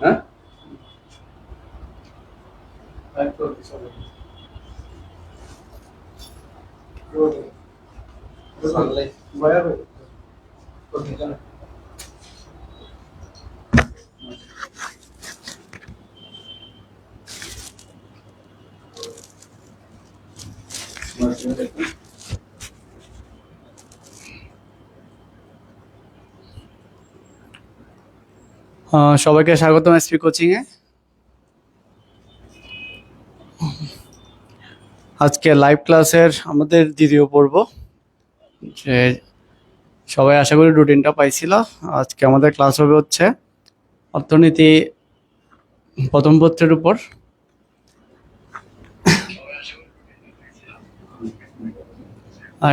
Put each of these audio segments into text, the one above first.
হ্যাঁ সবাইকে স্বাগতম এসপি কোচিং এ। আজকে লাইভ ক্লাসের আমাদের দ্বিতীয় পর্ব। যে সবাই আশা করি রুটিনটা পাইছিল। আজকে আমাদের ক্লাস হবে হচ্ছে অর্থনীতি প্রথম পত্রের উপর।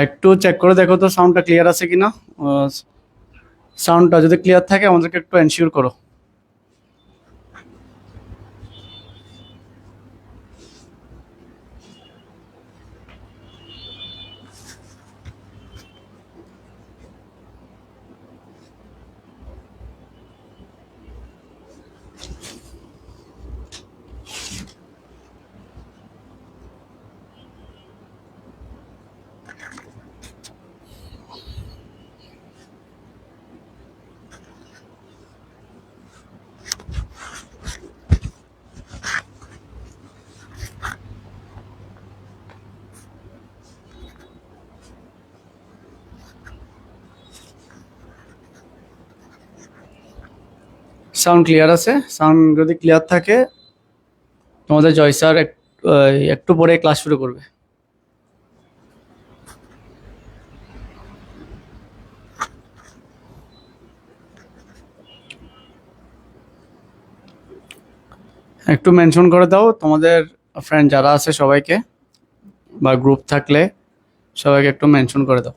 একটু চেক করে দেখো তো সাউন্ডটা ক্লিয়ার আছে কিনা। সাউন্ডটা যদি ক্লিয়ার থাকে আমাদেরকে একটু এনশিওর করো। সাউন্ড ক্লিয়ার আছে? সাউন্ড যদি ক্লিয়ার থাকে তোমাদের জয় স্যার একটু পরে ক্লাস শুরু করবে। একটু মেনশন করে দাও তোমাদের ফ্রেন্ড যারা আছে সবাইকে, বা গ্রুপ থাকলে সবাইকে একটু মেনশন করে দাও।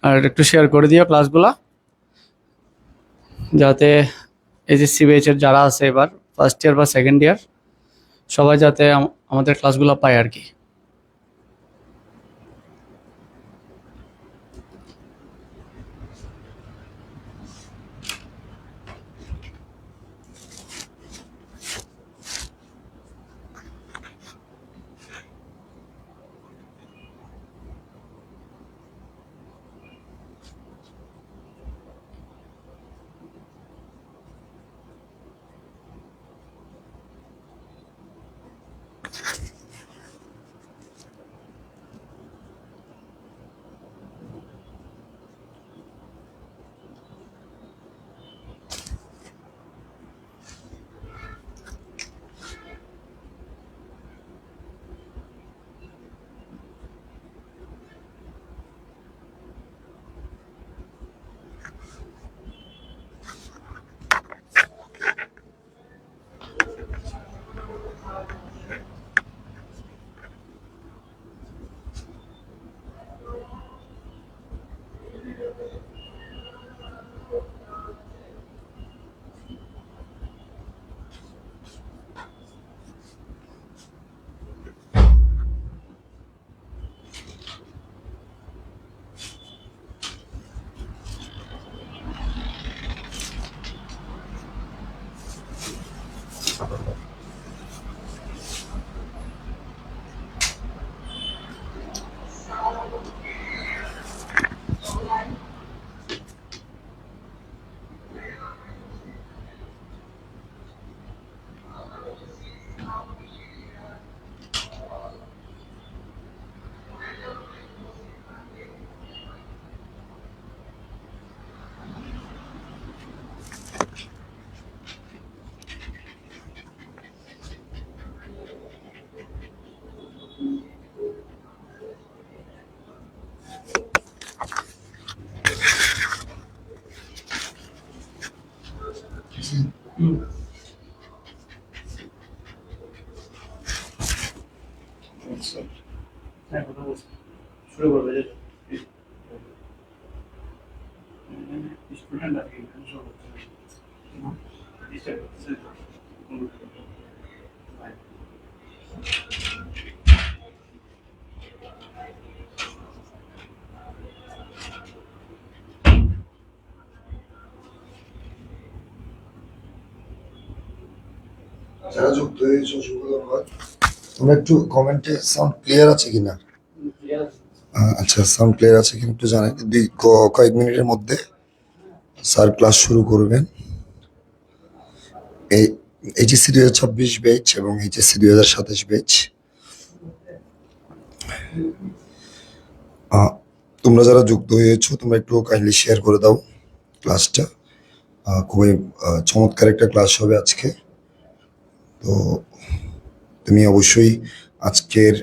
আর একটু শেয়ার করে দিও ক্লাসগুলা, যাতে এইচএসসি ব্যাচের যারা আছে এবার ফার্স্ট ইয়ার বা সেকেন্ড ইয়ার সবাই যাতে আমাদের ক্লাসগুলো পায় আর কি। শুরু করবে যে স্টুডেন্ট আর কি যারা যুক্ত হয়েছে অসংখ্য ধন্যবাদ। তোমরা একটু কমেন্টে সাউন্ড ক্লিয়ার আছে কিনা? আচ্ছা, সাউন্ড ক্লিয়ার আছে কিনা একটু জানেন। কয়েক মিনিটের মধ্যে স্যার ক্লাস শুরু করবেন। এই এইচএসসি 2026 ব্যাচ এবং এইচএসসি 2027 ব্যাচ। তোমরা যারা যুক্ত হয়েছো তোমরা একটু কাইন্ডলি শেয়ার করে দাও ক্লাসটা। খুবই চমৎকার একটা ক্লাস হবে আজকে। তো তুমি অবশ্যই আজকের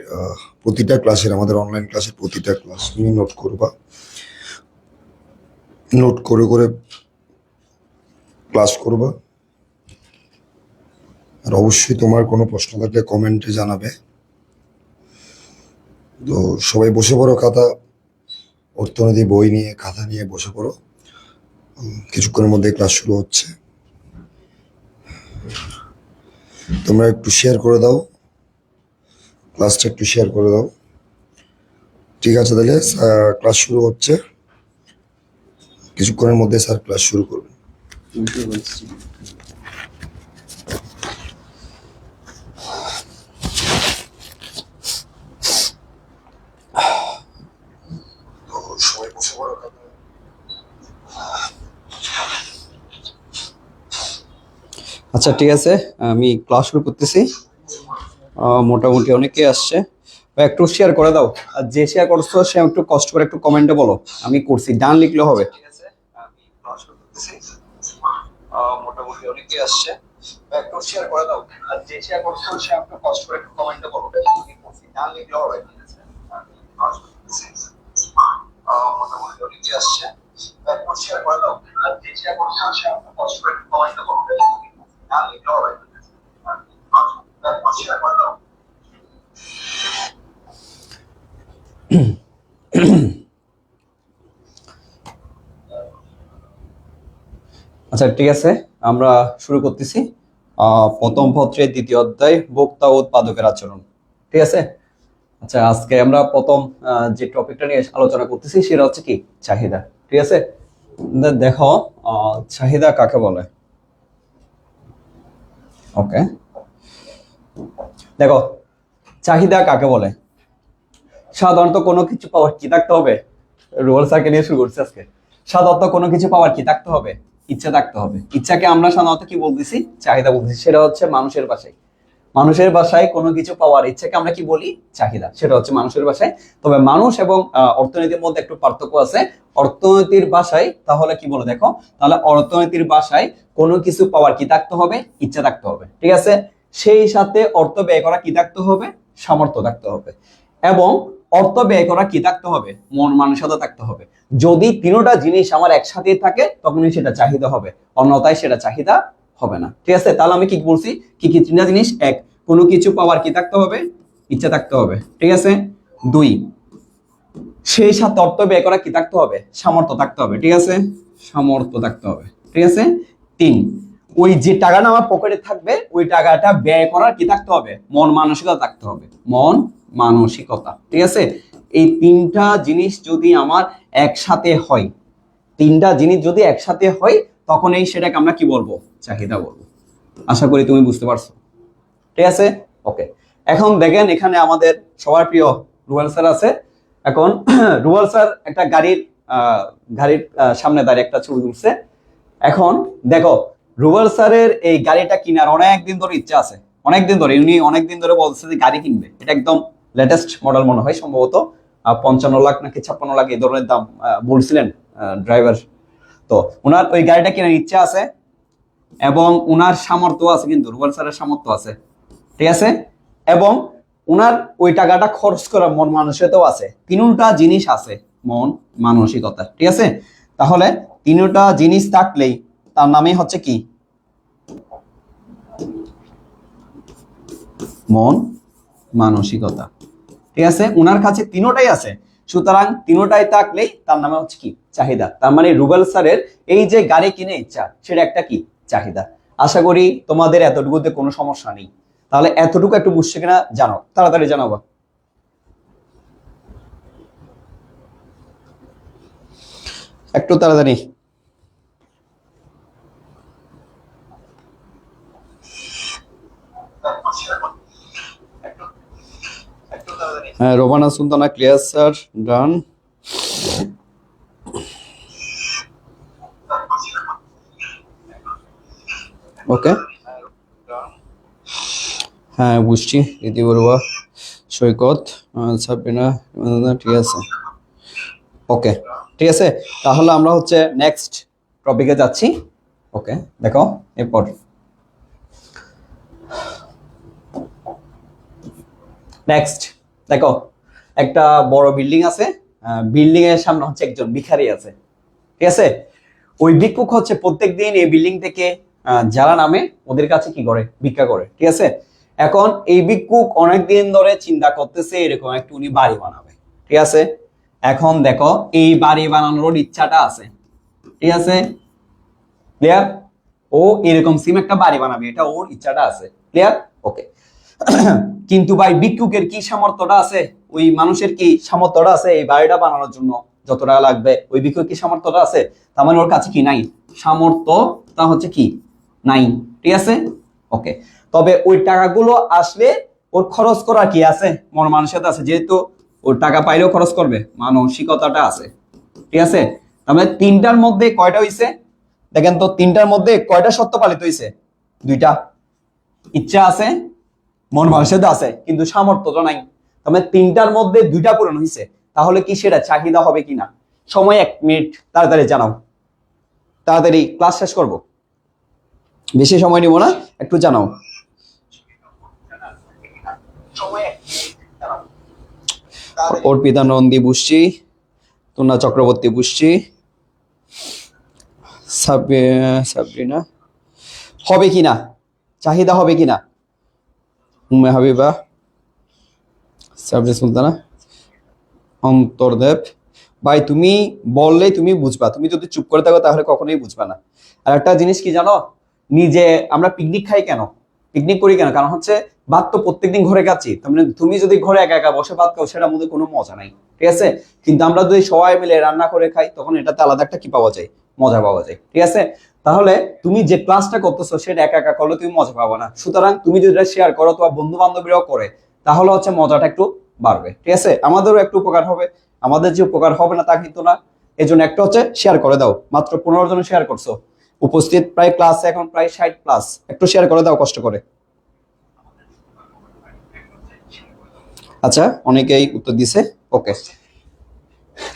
প্রতিটা ক্লাসের, আমাদের অনলাইন ক্লাসের প্রতিটা ক্লাস তুমি নোট করবা, নোট করে করে ক্লাস করবা। আর অবশ্যই তোমার কোনো প্রশ্ন থাকলে কমেন্টে জানাবে। তো সবাই বসে পড়ো, খাতা অর্থনীতি বই নিয়ে খাতা নিয়ে বসে পড়ো। কিছুক্ষণের মধ্যে ক্লাস শুরু হচ্ছে। তোমরা একটু শেয়ার করে দাও, ক্লাসটা একটু শেয়ার করে দাও। ঠিক আছে, তাহলে ক্লাস শুরু হচ্ছে। কিছুক্ষণের মধ্যে স্যার ক্লাস শুরু করবেন। সবাই বসে পড়ো, আচ্ছা ঠিক আছে, আমি ক্লাস শুরু করতেছি। মোটামুটি অনেকে আসছে, একটু শেয়ার করে দাও। আর যে শেয়ার করছো সে একটু কষ্ট করে একটু কমেন্টে বলো আমি করছি, ডান লিখলে হবে। ঠিক আছে, আমি ক্লাস শুরু করতেছি। মোটামুটি অনেকে আসছে, একটু শেয়ার করে দাও। আর যে শেয়ার করছো সে একটু কষ্ট করে একটু কমেন্টে বলো আমি করছি, ডান লিখলে হবে। ঠিক আছে, আমি ক্লাস শুরু করতেছি। মোটামুটি অনেকে আসছে, একটু শেয়ার করে দাও। আর যে শেয়ার করছো সে একটু কষ্ট করে একটু কমেন্টে বলো ডান লিখলে হবে। আচ্ছা ঠিক আছে, আমরা শুরু করতেছি। প্রথম পত্রের দ্বিতীয় অধ্যায় ভোক্তা ও উৎপাদকের আচরণ। ঠিক আছে, আচ্ছা আজকে আমরা প্রথম যে টপিকটা নিয়ে আলোচনা করতেছি সেটা হচ্ছে কি চাহিদা। ঠিক আছে, দেখো চাহিদা কাকে বলে। ওকে, দেখো চাহিদা কাকে বলে। সাধারণত কোনো কিছু পাওয়ার কি থাকতে হবে, রোল স্যারকে নিয়ে শুরু করছি আজকে। সাধারণত কোনো কিছু পাওয়ার কি থাকতে হবে, ইচ্ছা থাকতে হবে। ইচ্ছাকে আমরা সাধারণত কি বলতেছি, চাহিদা বলতেছি। সেটা হচ্ছে মানুষের ভাষায়, মানুষের ভাষায় কোনো কিছু পাওয়ার ইচ্ছাকে আমরা কি বলি, চাহিদা। সেটা হচ্ছে মানুষের ভাষায়। তবে মানুষ এবং অর্থনীতির মধ্যে একটু পার্থক্য আছে। অর্থনীতির ভাষায় তাহলে কি বলে দেখো, তাহলে অর্থনীতির ভাষায় কোনো কিছু পাওয়ার কি থাকতে হবে, ইচ্ছা থাকতে হবে। ঠিক আছে, সেই সাথে অর্থ ব্যয় করা কি থাকতে হবে, সামর্থ্য থাকতে হবে। এবং অর্থ ব্যয় করা কি থাকতে হবে, মন মানসিকতা থাকতে হবে। যদি তিনটা জিনিস আমার একসাথে থাকে তখনই সেটা চাহিদা হবে, অন্যথায় সেটা চাহিদা হবে না। ঠিক আছে, তাহলে আমি কি বলছি, কি কি তিনটা জিনিস। এক, কোনো কিছু পাওয়ার কি থাকতে হবে, ইচ্ছা থাকতে হবে। ঠিক আছে, দুই, সেই সাথে অর্থ ব্যয় করা কি থাকতে হবে, সামর্থ্য থাকতে হবে। ঠিক আছে, সামর্থ্য থাকতে হবে। ঠিক আছে, তিন, ওই যে টাকাটা আমার পকেটে থাকবে ওই টাকাটা ব্যয় করার কি থাকতে হবে, মন মানসিকতা থাকতে হবে, মন মানসিকতা। ঠিক আছে, এই তিনটা জিনিস যদি আমার একসাথে হয়, তিনটা জিনিস যদি একসাথে হয় তখন এই সেটাকে আমরা কি বলবো, চাহিদা বলবো। আশা করি তুমি বুঝতে পারছো। ঠিক আছে, ওকে। এখন দেখেন এখানে আমাদের সবার প্রিয় রুবেল স্যার আছে। এখন রুবেল স্যার একটা গাড়ির সামনে দাঁড়িয়ে একটা ছবি তুলছে। এখন দেখো, রুবেল স্যারের এই গাড়িটা কেনার অনেকদিন ধরে ইচ্ছা আছে, অনেকদিন ধরে উনি অনেকদিন ধরে বলছে যে গাড়ি কিনবে। এটা একদম লেটেস্ট মডেল মনে হয়, সম্ভবত 55 লাখ নাকি 56 লাখ এই ধরনের দাম বলছিলেন ড্রাইভার। তো ওনার ওই গাড়িটা কেনার ইচ্ছা আছে এবং উনার সামর্থ্য আছে, কিন্তু রুবেল স্যারের সামর্থ্য আছে। ঠিক আছে, এবং উনার ওই টাকাটা খরচ করার মন মানসিকতাও আছে। তিনটা জিনিস আছে, মন মানসিকতা। ঠিক আছে, তাহলে তিনটা জিনিস থাকলেই তার নামই হচ্ছে কি, মন মানসিকতা। ঠিক আছে, উনার কাছে তিনটাই আছে, সুতরাং তিনটাই থাকলেই তার নামে হচ্ছে কি, চাহিদা। তার মানে রুবেল স্যারের এই যে গাড়ি কিনে ইচ্ছা, সেটা একটা কি, চাহিদা। আশা করি তোমাদের এতটুকুতে কোনো সমস্যা নেই। তাহলে এতটুকু একটু বুঝছে কিনা জানো, তাড়াতাড়ি জানাবো একটু তাড়াতাড়ি। হ্যাঁ, রোমানা সুলতানা ক্লিয়ার স্যার, ডান। ওকে, হ্যাঁ বুঝছি। রীতি বড়ুয়া, সৈকত, সাবিনা, ঠিক আছে। ওকে, ঠিক আছে, তাহলে আমরা হচ্ছে নেক্সট টপিকে যাচ্ছি। ওকে, দেখো এরপর নেক্সট দেখো, একটা বড় বিল্ডিং আছে, বিল্ডিং এর সামনে হচ্ছে একজন ভিখারি আছে, ঠিক আছে। ওই ভিক্ষুক হচ্ছে প্রত্যেকদিন এই বিল্ডিং থেকে যারা নামে ওদের কাছে কি করে, ভিক্ষা করে, ঠিক আছে। এখন এই ভিক্ষুক অনেকদিন ধরে চিন্তা করতেছে এরকম একটু উনি বাড়ি বানাবে, ঠিক আছে। এখন দেখো এই বাড়ি বানানোর ইচ্ছাটা আছে, ঠিক আছে, ক্লিয়ার। ও এরকম সিম একটা বাড়ি বানাবে, এটা ওর ইচ্ছাটা আছে, ক্লিয়ার। ওকে, কিন্তু ভাই ভিক্ষুকের কি সামর্থ্যটা আছে, ওই মানুষের কি সামর্থ্যটা আছে এই বাড়িটা বানানোর জন্য যত টাকা লাগবে, ওই ভিক্ষুক কি সামর্থ্যটা আছে? তার মানে ওর কাছে কি নাই, সামর্থ্যটা হচ্ছে কি নাই, ঠিক আছে। ওকে, তবে ওই টাকাগুলো আসলে ওর খরচ করার কি আছে, মন মানসিকতা আছে, যেহেতু ওর টাকা পাইলেও খরচ করবে, মানসিকতাটা আছে, ঠিক আছে। তাহলে তিনটার মধ্যে কয়টা হইছে দেখেন তো, তিনটার মধ্যে কয়টা সত্য পালিত হইছে? দুইটা। ইচ্ছা আছে, মন মানসিকতা আছে, কিন্তু সামর্থ্যটা নাই। তাহলে তিনটার মধ্যে দুইটা পূরণ হইছে, তাহলে কি সেটা চাহিদা হবে কিনা? সময় 1 মিনিট, তাড়াতাড়ি জানাও, তাড়াতাড়ি ক্লাস শেষ করব, বেশি সময় নিব না, একটু জানাও। অর্পিতা নন্দী বুঝছি, তুনা চক্রবর্তী বুঝছি, সাবরিনা হবে কিনা, চাহিদা হবে কিনা, উম্মে হাবিবা, সাবরিনা সুলতানা, অন্তর্দেব। ভাই তুমি বললেই তুমি বুঝবা, তুমি যদি চুপ করে থাকো তাহলে কখনোই বুঝবা না। আর একটা জিনিস কি জানো, নিজে আমরা পিকনিক খাই কেন, পিকনিক করি কেন, কারণ হচ্ছে ভাত তো প্রত্যেকদিন ঘরে খাচ্ছি, তার মানে তুমি যদি ঘরে একা একা বসে ভাত খাও সেটার মধ্যে কোনো মজা নাই, ঠিক আছে। কিন্তু আমরা যদি সবাই মিলে রান্না করে খাই তখন এটাতে আলাদা একটা কি পাওয়া যায়, মজা পাওয়া যায়, ঠিক আছে। তাহলে তুমি যে ক্লাসটা করতেছো সেটা একা একা করলে তুমি মজা পাবো না, সুতরাং তুমি যদি শেয়ার করো তোমার বন্ধু বান্ধবীরাও করে তাহলে হচ্ছে মজাটা একটু বাড়বে, ঠিক আছে, আমাদেরও একটু উপকার হবে। আমাদের যে উপকার হবে না তা কিন্তু না, এই জন্য একটা হচ্ছে শেয়ার করে দাও, মাত্র 15 জন শেয়ার করছো, উপস্থিত প্রায় ক্লাসে এখন প্রায় 60+, একটু শেয়ার করে দাও কষ্ট করে। আচ্ছা, অনেকেই উত্তর দিছে, ওকে।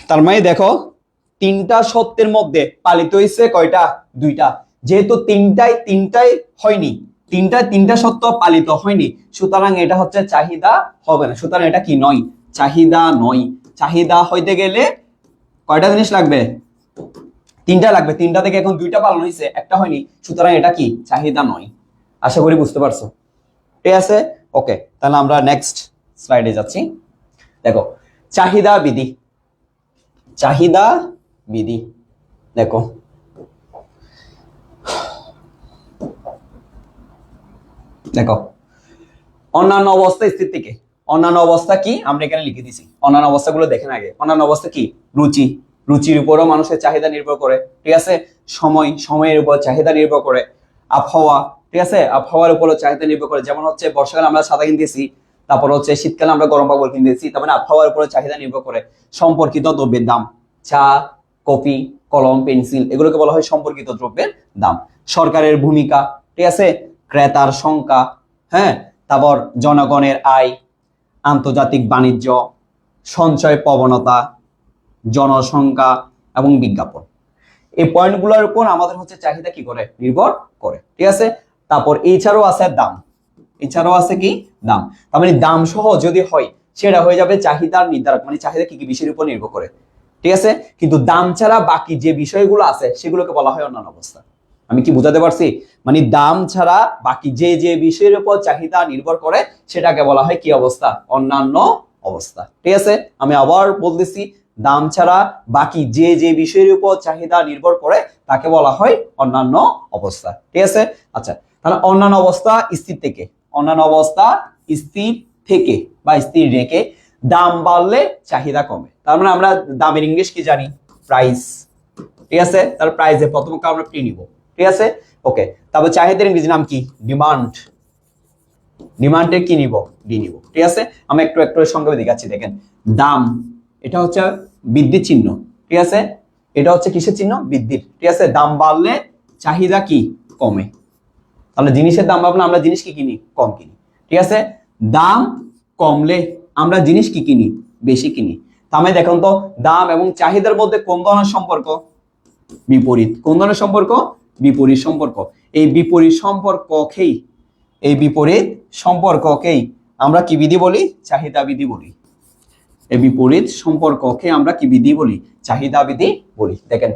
তার মানে দেখো তিনটা সত্যের মধ্যে পালিত হয়েছে কয়টা, দুইটা, যেহেতু তিনটাই হয়নি, তিনটা সত্য পালিত হয়নি, সুতরাং এটা হচ্ছে চাহিদা হবে না, সুতরাং এটা কি নয়, চাহিদা নয়। চাহিদা হইতে গেলে কয়টা জিনিস লাগবে, তিনটা লাগবে, তিনটা থেকে এখন দুইটা পালন হয়েছে, একটা হয়নি, সুতরাং এটা কি চাহিদা নয়। আশা করি বুঝতে পারছো, ঠিক আছে। ওকে, তাহলে আমরা নেক্সট স্লাইডে যাচ্ছি। দেখো চাহিদা বিধি, চাহিদা বিধি দেখো, দেখো অন্যান্য অবস্থা স্থির থেকে, অন্যান্য অবস্থা কি আমরা এখানে লিখে দিছি, অন্যান্য অবস্থাগুলো দেখেন আগে। অন্যান্য অবস্থা কি, রুচি, রুচির উপরও মানুষের চাহিদা নির্ভর করে, ঠিক আছে। সময়ের উপর চাহিদা নির্ভর করে। আবহাওয়া, ঠিক আছে, আবহাওয়ার উপরও চাহিদা নির্ভর করে, যেমন হচ্ছে বর্ষাকালে আমরা ছাতা কিনতেছি, তারপর হচ্ছে শীতকালে আমরা গরম কাপড় কিনতেছি, তার মানে আবহাওয়ার উপরে চাহিদা নির্ভর করে। সম্পর্কিত দ্রব্যের দাম, চা, কফি, কলম, পেন্সিল, এগুলোকে বলা হয় সম্পর্কিত দ্রব্যের দাম। সরকারের ভূমিকা, ঠিক আছে, ক্রেতার সংখ্যা, হ্যাঁ, তারপর জনগণের আয়, আন্তর্জাতিক বাণিজ্য, সঞ্চয় প্রবণতা, জনসংখ্যা এবং বিজ্ঞাপন। এই পয়েন্টগুলোর উপর আমাদের হচ্ছে চাহিদা কি করে, নির্ভর করে, ঠিক আছে। তারপর এছাড়াও আছে দাম, এছাড়াও আছে কি দাম, তার মানে দাম সহ যদি হয় সেটা হয়ে যাবে চাহিদার নির্ধারক, মানে চাহিদা কি কি বিষয়ের উপর নির্ভর করে, ঠিক আছে। কিন্তু দাম ছাড়া বাকি যে বিষয়গুলো আছে সেগুলোকে বলা হয় অন্যান্য অবস্থা। আমি কি বুঝাতে পারছি? মানে দাম ছাড়া বাকি যে যে বিষয়ের উপর চাহিদা নির্ভর করে সেটাকে বলা হয় কি অবস্থা, অন্যান্য অবস্থা, ঠিক আছে। আমি আবার বলতেছি, দাম ছাড়া বাকি যে যে বিষয়ের উপর চাহিদা নির্ভর করে তাকে বলা হয় অন্যান্য অবস্থা, ঠিক আছে। আচ্ছা, তাহলে অন্যান্য অবস্থা স্থির থেকে, অন্যান্য অবস্থা স্থির থেকে বা স্থির রেখে দাম বাড়লে চাহিদা কমে। তার মানে আমরা দামের ইংলিশ কি জানি, প্রাইস, ঠিক আছে। তার প্রাইসে প্রথম আমরা পি নিব, ঠিক আছে। ওকে, তারপর চাহিদার ইংরেজি নাম কি, ডিমান্ড, ডিমান্ডের কি নিব, ডি নিব। ঠিক আছে, আমি একটু একটু সংক্ষেপে দেখাচ্ছি। দেখেন দাম, এটা হচ্ছে বৃদ্ধির চিহ্ন। ঠিক আছে, এটা হচ্ছে কিসের চিহ্ন, বৃদ্ধির। ঠিক আছে, দাম বাড়লে চাহিদা কি কমে, তাহলে জিনিসের দাম বাড়লে আমরা জিনিস কি কিনি, কম কিনি। ঠিক আছে, দাম কমলে আমরা জিনিস কি কিনি, বেশি কিনি। তাহলে দেখুন তো দাম এবং চাহিদার মধ্যে কোন ধরনের সম্পর্ক, বিপরীত। কোন ধরনের সম্পর্ক, বিপরীত সম্পর্ক। এই বিপরীত সম্পর্ককেই, এই বিপরীত সম্পর্ককেই আমরা কি বিধি বলি, চাহিদা বিধি বলি। এই বিপরীত সম্পর্ককে আমরা কি বিধি বলি, চাহিদা বিধি বলি। দেখেন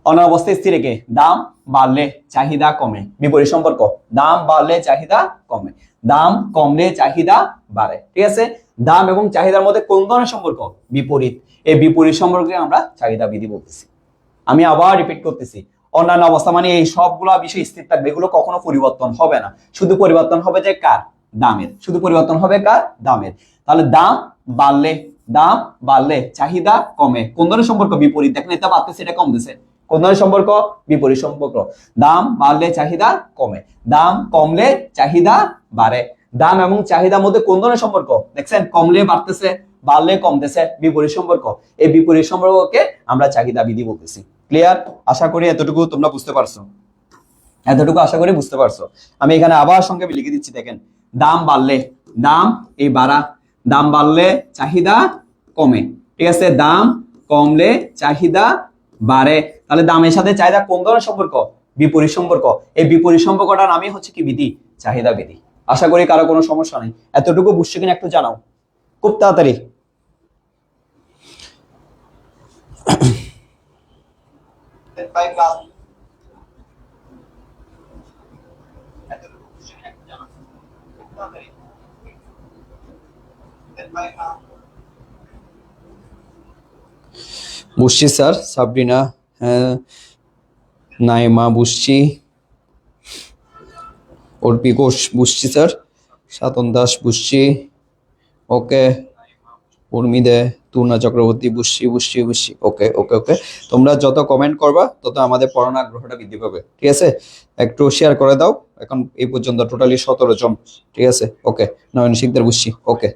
অন্য অবস্থায় স্থির রেখে দাম বাড়লে চাহিদা কমে, বিপরীত সম্পর্ক। দাম বাড়লে চাহিদা কমে, দাম কমলে চাহিদা বাড়ে। ঠিক আছে, দাম এবং চাহিদার মধ্যে কোন ধরনের সম্পর্ক, বিপরীত। এই বিপরীত সম্পর্কে আমরা চাহিদা বিধি বলতেছি। আমি আবার রিপিট করতেছি, অন্যান্য অবস্থা মানে এই সবগুলা বিষয় স্থির থাকবে, এগুলো কখনো পরিবর্তন হবে না। শুধু পরিবর্তন হবে যে কার, দামের। শুধু পরিবর্তন হবে কার, দামের। তাহলে দাম বাড়লে, দাম বাড়লে চাহিদা কমে। কোন ধরনের সম্পর্ক, বিপরীত। দেখেন এটা বাড়তেছে, এটা কমতেছে। কোন ধরনের সম্পর্ক, বিপরীত সম্পর্ক। দাম বাড়লে চাহিদা কমে, দাম কমলে চাহিদা বাড়ে। দাম এবং চাহিদার মধ্যে কোন ধরনের সম্পর্ক, দেখছেন কমলে বাড়তেছে, বাড়লে কমতেছে, বিপরীত সম্পর্ক। এই বিপরীত সম্পর্ককে আমরা চাহিদা বিধি বলতেছি। ক্লিয়ার? আশা করি এতটুকু তোমরা বুঝতে পারছো, এতটুকু আশা করি বুঝতে পারছো। আমি এখানে আবার সংক্ষেপে লিখে দিচ্ছি। দেখেন দাম বাড়লে, দাম এই বাড়া, দাম বাড়লে চাহিদা কমে। ঠিক আছে, দাম কমলে চাহিদা বাড়ে। তাহলে দামের সাথে চাহিদা কোন ধরনের সম্পর্ক, বিপরীত সম্পর্ক। এই বিপরীত সম্পর্কটার নামই হচ্ছে কি বিধি, চাহিদা বিধি। আশা করি কারো কোনো সমস্যা নেই। এতটুকু বুঝছো কিনা একটু জানাও খুব তাড়াতাড়ি। বুঝছি স্যার, সাবরিনা, হ্যাঁ, নাইমা বুঝছি, অর্পি ঘোষ বুঝছি স্যার, সাতন দাস বুঝছি, ওকে, উর্মিদে, তুর্না চক্রবর্তী বুঝছি বুঝছি বুঝছি, ওকে ওকে ওকে। তোমরা যত কমেন্ট করবা তত আমাদের পড়ানোর আগ্রহটা বৃদ্ধি পাবে। ঠিক আছে, একটু শেয়ার করে দাও। এখন এই পর্যন্ত টোটালি 17 জন। ঠিক আছে, ওকে। নয়ন শিকদার বুঝছি, ওকে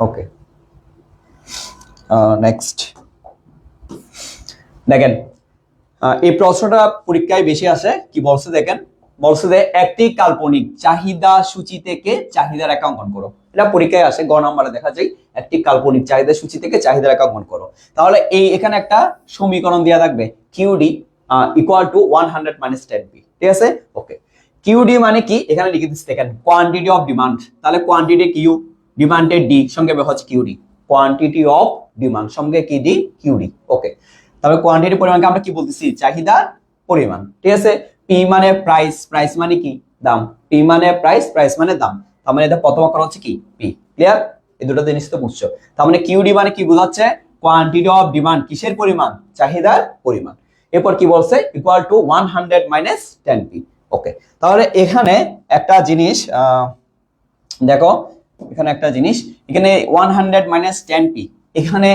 ওকে। নেক্সট দেখেন, এই প্রশ্নটা পরীক্ষায় বেশি আসে। কি বলছে দেখেন, বলছে যে একটি কাল্পনিক চাহিদা সূচি থেকে চাহিদা রেখা অঙ্কন করো। এটা পরীক্ষায় আসে, গ নম্বরে দেখা যায় একটি কাল্পনিক চাহিদা সূচি থেকে চাহিদা রেখা অঙ্কন করো। তাহলে এই এখানে একটা সমীকরণ দেওয়া থাকবে, QD equal to 100 minus 10p। ঠিক আছে, ওকে। কিউডি মানে কি, এখানে লিখে দিচ্ছি দেখেন, কোয়ান্টিটি অফ ডিমান্ড। তাহলে কোয়ান্টিটি কিউ, ডিমান্ডের ডি, সঙ্গে হচ্ছে কিউডি। কোয়ান্টিটি অফ ডিমান্ড সঙ্গে কি ডি, কিউডি। ওকে, তাহলে কোয়ান্টিটির পরিমাণকে আমরা কি বলতেছি, চাহিদার পরিমাণ। ঠিক আছে, পি মানে প্রাইস, প্রাইস মানে কি, দাম। পি মানে প্রাইস, প্রাইস মানে দাম। তার মানে এটা প্রথম অক্ষর হচ্ছে কি, পি। ক্লিয়ার? এই দুটো জিনিস তো বুঝছো। তার মানে কিউডি মানে কি বোঝাচ্ছে, কোয়ান্টিটি অফ ডিমান্ড, কিসের পরিমাণ, চাহিদার পরিমাণ। এরপর কি বলছে, ইকুয়াল টু 100 মাইনাস 10p। ওকে, তাহলে এখানে একটা জিনিস দেখো, এখানে একটা জিনিস, এখানে 100 মাইনাস 10p, এখানে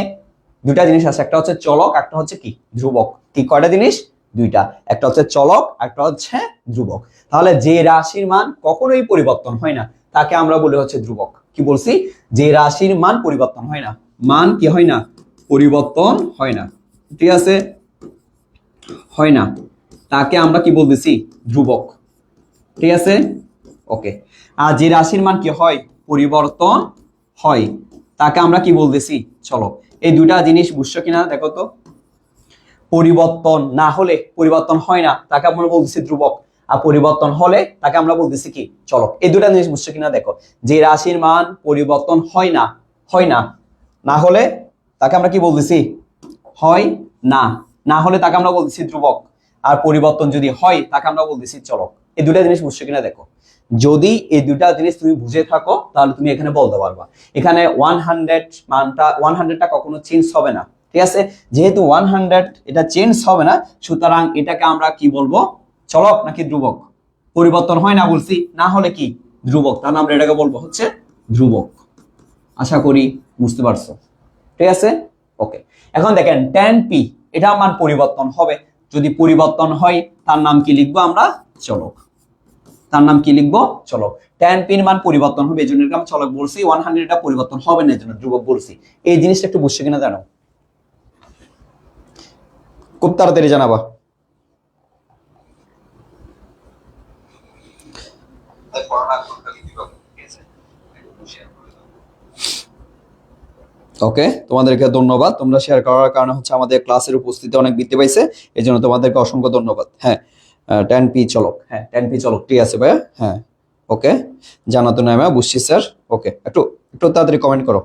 দুটা জিনিস আছে, একটা হচ্ছে চলক, একটা হচ্ছে কি ধ্রুবক। কি কয়টা জিনিস, দুইটা, একটা হচ্ছে চলক, একটা হচ্ছে ধ্রুবক। তাহলে যে রাশির মান কখনোই পরিবর্তন হয় না তাকে আমরা বলি হচ্ছে ধ্রুবক। কি বলছি, যে রাশির মান পরিবর্তন হয় না, মান কি হয় না, পরিবর্তন হয় না। ঠিক আছে, হয় না, তাকে আমরা কি বলতেছি, ধ্রুবক। ঠিক আছে, ওকে। আর যে রাশির মান কি হয়, পরিবর্তন হয়, তাকে আমরা কি বলতেছি, চলক। এই দুটা জিনিস বুঝছো কিনা দেখো তো। পরিবর্তন না হলে, পরিবর্তন হয় না, তাকে আমরা বলতেছি ধ্রুবক। আর পরিবর্তন হলে তাকে আমরা বলতেছি কি, চলক। এই দুটা জিনিস বুঝছো কিনা দেখো। যে রাশির মান পরিবর্তন হয় না, হয় না, না হলে তাকে আমরা কি বলতেছি, হয় না, না হলে তাকে আমরা বলতেছি ধ্রুবক। আর পরিবর্তন যদি হয় তাকে আমরা বলতেছি চলক। এই দুটা জিনিস বুঝছো কিনা দেখো। যদি এই দুটা জিনিস তুমি বুঝে থাকো তাহলে তুমি এখানে বলতে পারবা। এখানে 100 মানটা, 100টা কখনো চেঞ্জ হবে না। ঠিক আছে, যেহেতু 100 এটা চেঞ্জ হবে না, সুতরাং এটাকে আমরা কি বলবো, চলক নাকি ধ্রুবক। পরিবর্তন হয় না বলছি, না হলে কি, ধ্রুবক। তাহলে আমরা এটাকে বলবো হচ্ছে ধ্রুবক। আশা করি বুঝতে পারছো। ঠিক আছে, ওকে। এখন দেখেন 10p, এটা মান পরিবর্তন হবে। যদি পরিবর্তন হয় তার নাম কি লিখবো আমরা, চলক। তার নাম কি লিখবো? চলক। tan p এর মান পরিবর্তন হবে, এই জন্য এটাকে আমি চলক বলছি। 100 এটা পরিবর্তন হবে না, এই জন্য ধ্রুবক বলছি। এই জিনিসটা একটু বুঝছো কিনা জানো, খুব তাড়াতাড়ি জানাবা। ওকে, তোমাদেরকে ধন্যবাদ, তোমরা শেয়ার করার কারণে হচ্ছে আমাদের ক্লাসের উপস্থিতি অনেক বৃদ্ধি পাইছে, এই জন্য তোমাদেরকে অসংখ্য ধন্যবাদ। হ্যাঁ, tan p চলক, হ্যাঁ tan p চলক, ঠিক আছে ভাইয়া। হ্যাঁ ওকে, জানাতো না আমি বুঝছি স্যার। ওকে, একটু একটু তাড়াতাড়ি কমেন্ট করো,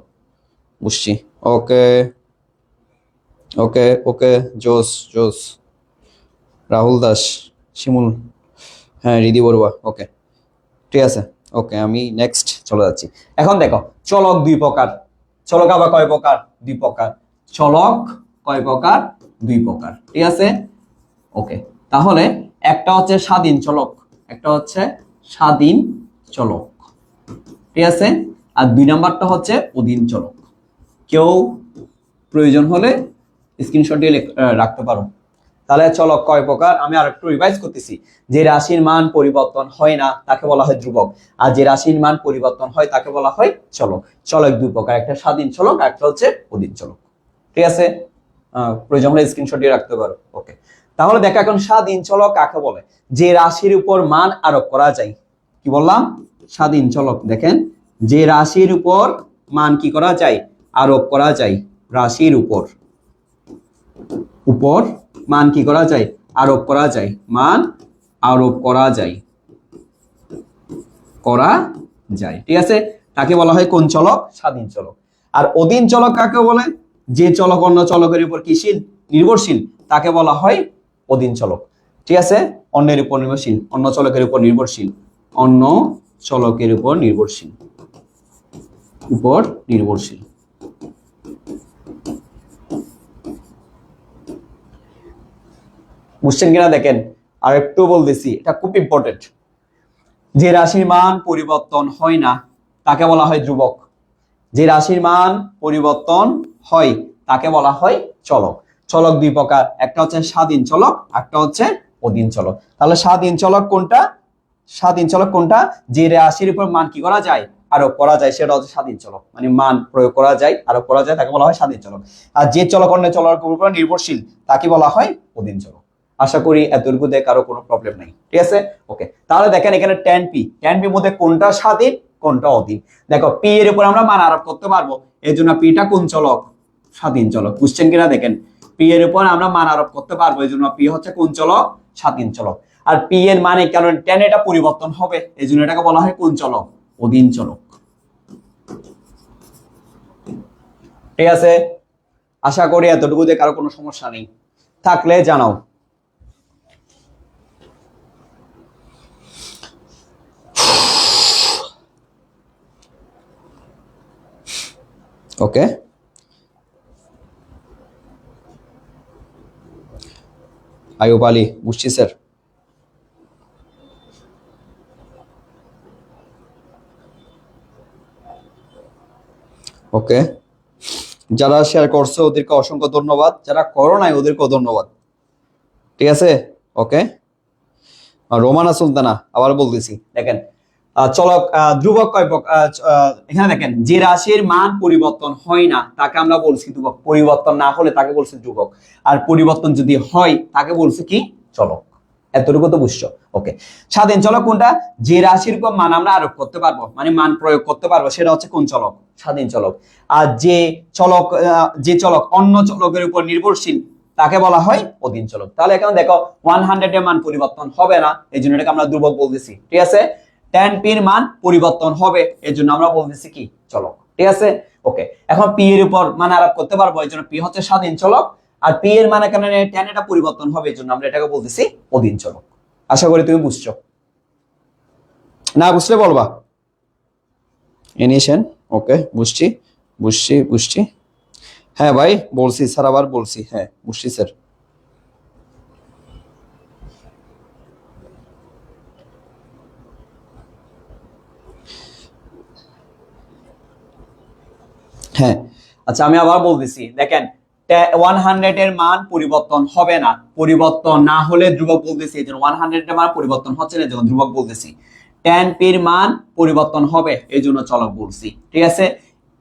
বুঝছি। ওকে ওকে ওকে, জোস জোস, রাহুল দাস, শিমুল, হ্যাঁ রিদি বড়ুয়া, ওকে ঠিক আছে। ওকে, আমি নেক্সট চলে যাচ্ছি। এখন দেখো, চলক দুই প্রকার। চলক আবার কয় প্রকার? দুই প্রকার। চলক কয় প্রকার? দুই প্রকার, ঠিক আছে। ওকে, তাহলে একটা হচ্ছে স্বাধীন চলক, একটা হচ্ছে স্বাধীন চলক, ঠিক আছে। আর দুই নাম্বারটা হচ্ছে অধীন চলক। কেউ প্রয়োজন হলে স্ক্রিনশট দিয়ে রাখতে পারো। তাহলে চলক কয় প্রকার আমি আর একটু রিভাইজ করতেছি। যে রাশির মান পরিবর্তন হয় না তাকে বলা হয় ধ্রুবক, আর যে রাশির মান পরিবর্তন হয় তাকে বলা হয় চলক। চলক দুই প্রকার, একটা স্বাধীন চলক আর একটা হচ্ছে অধীন চলক, ঠিক আছে। প্রয়োজন হলে স্ক্রিনশট দিয়ে রাখতে পারো। ওকে, তাহলে দেখো এখন স্বাধীন চলক কাকে বলে? যে রাশির উপর মান আরোপ করা যায়। কি বললাম? স্বাধীন চলক। দেখেন, যে রাশির উপর মান কি করা যায়? আরোপ করা যায়। রাশির উপর উপর মান কি করা যায়? আরোপ করা যায়। মান আরোপ করা যায়, করা যায়, ঠিক আছে। তাকে বলা হয় কোন চলক? স্বাধীন চলক। আর অধীন চলক কাকে বলে? যে চলক অন্য চলকের উপর কিশীল? নির্ভরশীল, তাকে বলা হয় অধীন চলক, ঠিক আছে। অন্যের উপর নির্ভরশীল, অন্য চলকের উপর নির্ভরশীল, অন্য চলকের উপর নির্ভরশীল, উপর নির্ভরশীল। বুঝছেন কিনা দেখেন, আর একটু বলতেছি, এটা খুব ইম্পর্টেন্ট। যে রাশির মান পরিবর্তন হয় না তাকে বলা হয় ধ্রুবক। যে রাশির মান পরিবর্তন হয় তাকে বলা হয় চলক। চলক দুই প্রকার, একটা হচ্ছে স্বাধীন চলক, একটা হচ্ছে অধীন চলক। তাহলে স্বাধীন চলক কোনটা? স্বাধীন চলক কোনটা? যে রাশির উপর মান কি করা যায়? আরোপ করা যায়, সেটা হচ্ছে স্বাধীন চলক। মানে মান প্রয়োগ করা যায়, আরোপ করা যায়, তাকে বলা হয় স্বাধীন চলক। আর যে চলক অন্য চলকের উপর নির্ভরশীল তাকে বলা হয় অধীন চলক। আশা করি এতটুকু দেখে কারো কোনো প্রবলেম নাই, ঠিক আছে। ওকে, তাহলে দেখেন এখানে tan p, tan p মধ্যে কোনটা স্বাধীন কোনটা অধীন? দেখো, p এর উপর আমরা মান আরোপ করতে পারবো, এই জন্য p টা কোন চলক? স্বাধীন চলক। বুঝছেন কিনা দেখেন, p এর উপর আমরা মান আরোপ করতে পারবো, এই জন্য p হচ্ছে কোন চলক? স্বাধীন চলক। আর p এর মানে কারণ tan এটা পরিবর্তন হবে, এই জন্য এটাকে বলা হয় কোন চলক? অধীন চলক, ঠিক আছে। আশা করি এতটুকু দেখে কারো কোনো সমস্যা নেই, থাকলে জানাও। ওকে, আয়ুব আলী, বুঝছি স্যার। ওকে, যারা শেয়ার করছে ওদেরকে অসংখ্য ধন্যবাদ, যারা করো নাই ওদেরকেও ধন্যবাদ, ঠিক আছে। ওকে, রোমানা সুলতানা আবার বলতেছি, দেখেন চলক ধ্রুবক কয় প্রকার? এখানে দেখেন, যে রাশির মান পরিবর্তন হয় না তাকে আমরা বলছি ধ্রুবক, পরিবর্তন না হলে তাকে বলছি ধ্রুবক, আর পরিবর্তন যদি হয় তাকে বলছি কি? চলক। এতটুকু তো বুঝছো। ওকে, স্বাধীন চলক কোনটা? যে রাশির উপর মান আমরা আরোপ করতে পারবো, মানে মান প্রয়োগ করতে পারবো, সেটা হচ্ছে কোন চলক? স্বাধীন চলক। আর যে চলক অন্য চলকের উপর নির্ভরশীল তাকে বলা হয় অধীন চলক। তাহলে এখানে দেখো 100 এর মান পরিবর্তন হবে না, এই জন্য এটাকে আমরা ধ্রুবক বলতেছি, ঠিক আছে। tan p এর মান পরিবর্তন হবে, এই জন্য আমরা বলতেছি কি? চলক, ঠিক আছে। ওকে, এখন p এর উপর মান আরোপ করতে পারবো, এই জন্য p হচ্ছে স্বাধীন চলক। আর p এর মানে কেন tan এটা পরিবর্তন হবে, এই জন্য আমরা এটাকে বলতেছি অধীন চলক। আশা করি তুমি বুঝছো, না বুঝলে বলবা। এনিশন, ওকে, বুঝছি বুঝছি বুঝছি। হ্যাঁ ভাই বলছি স্যার, আবার বলছি, হ্যাঁ বুঝছি স্যার। হ্যাঁ, আচ্ছা আমি আবার বলতেছি, দেখেন 100 এর মান পরিবর্তন হবে না, পরিবর্তন না হলে ধ্রুবক বলতেছি, এই জন্য 100 এর মান পরিবর্তন হচ্ছে না, এই জন্য ধ্রুবক বলতেছি। 10p এর মান পরিবর্তন হবে, এই জন্য চলক বলছি। ঠিক আছে,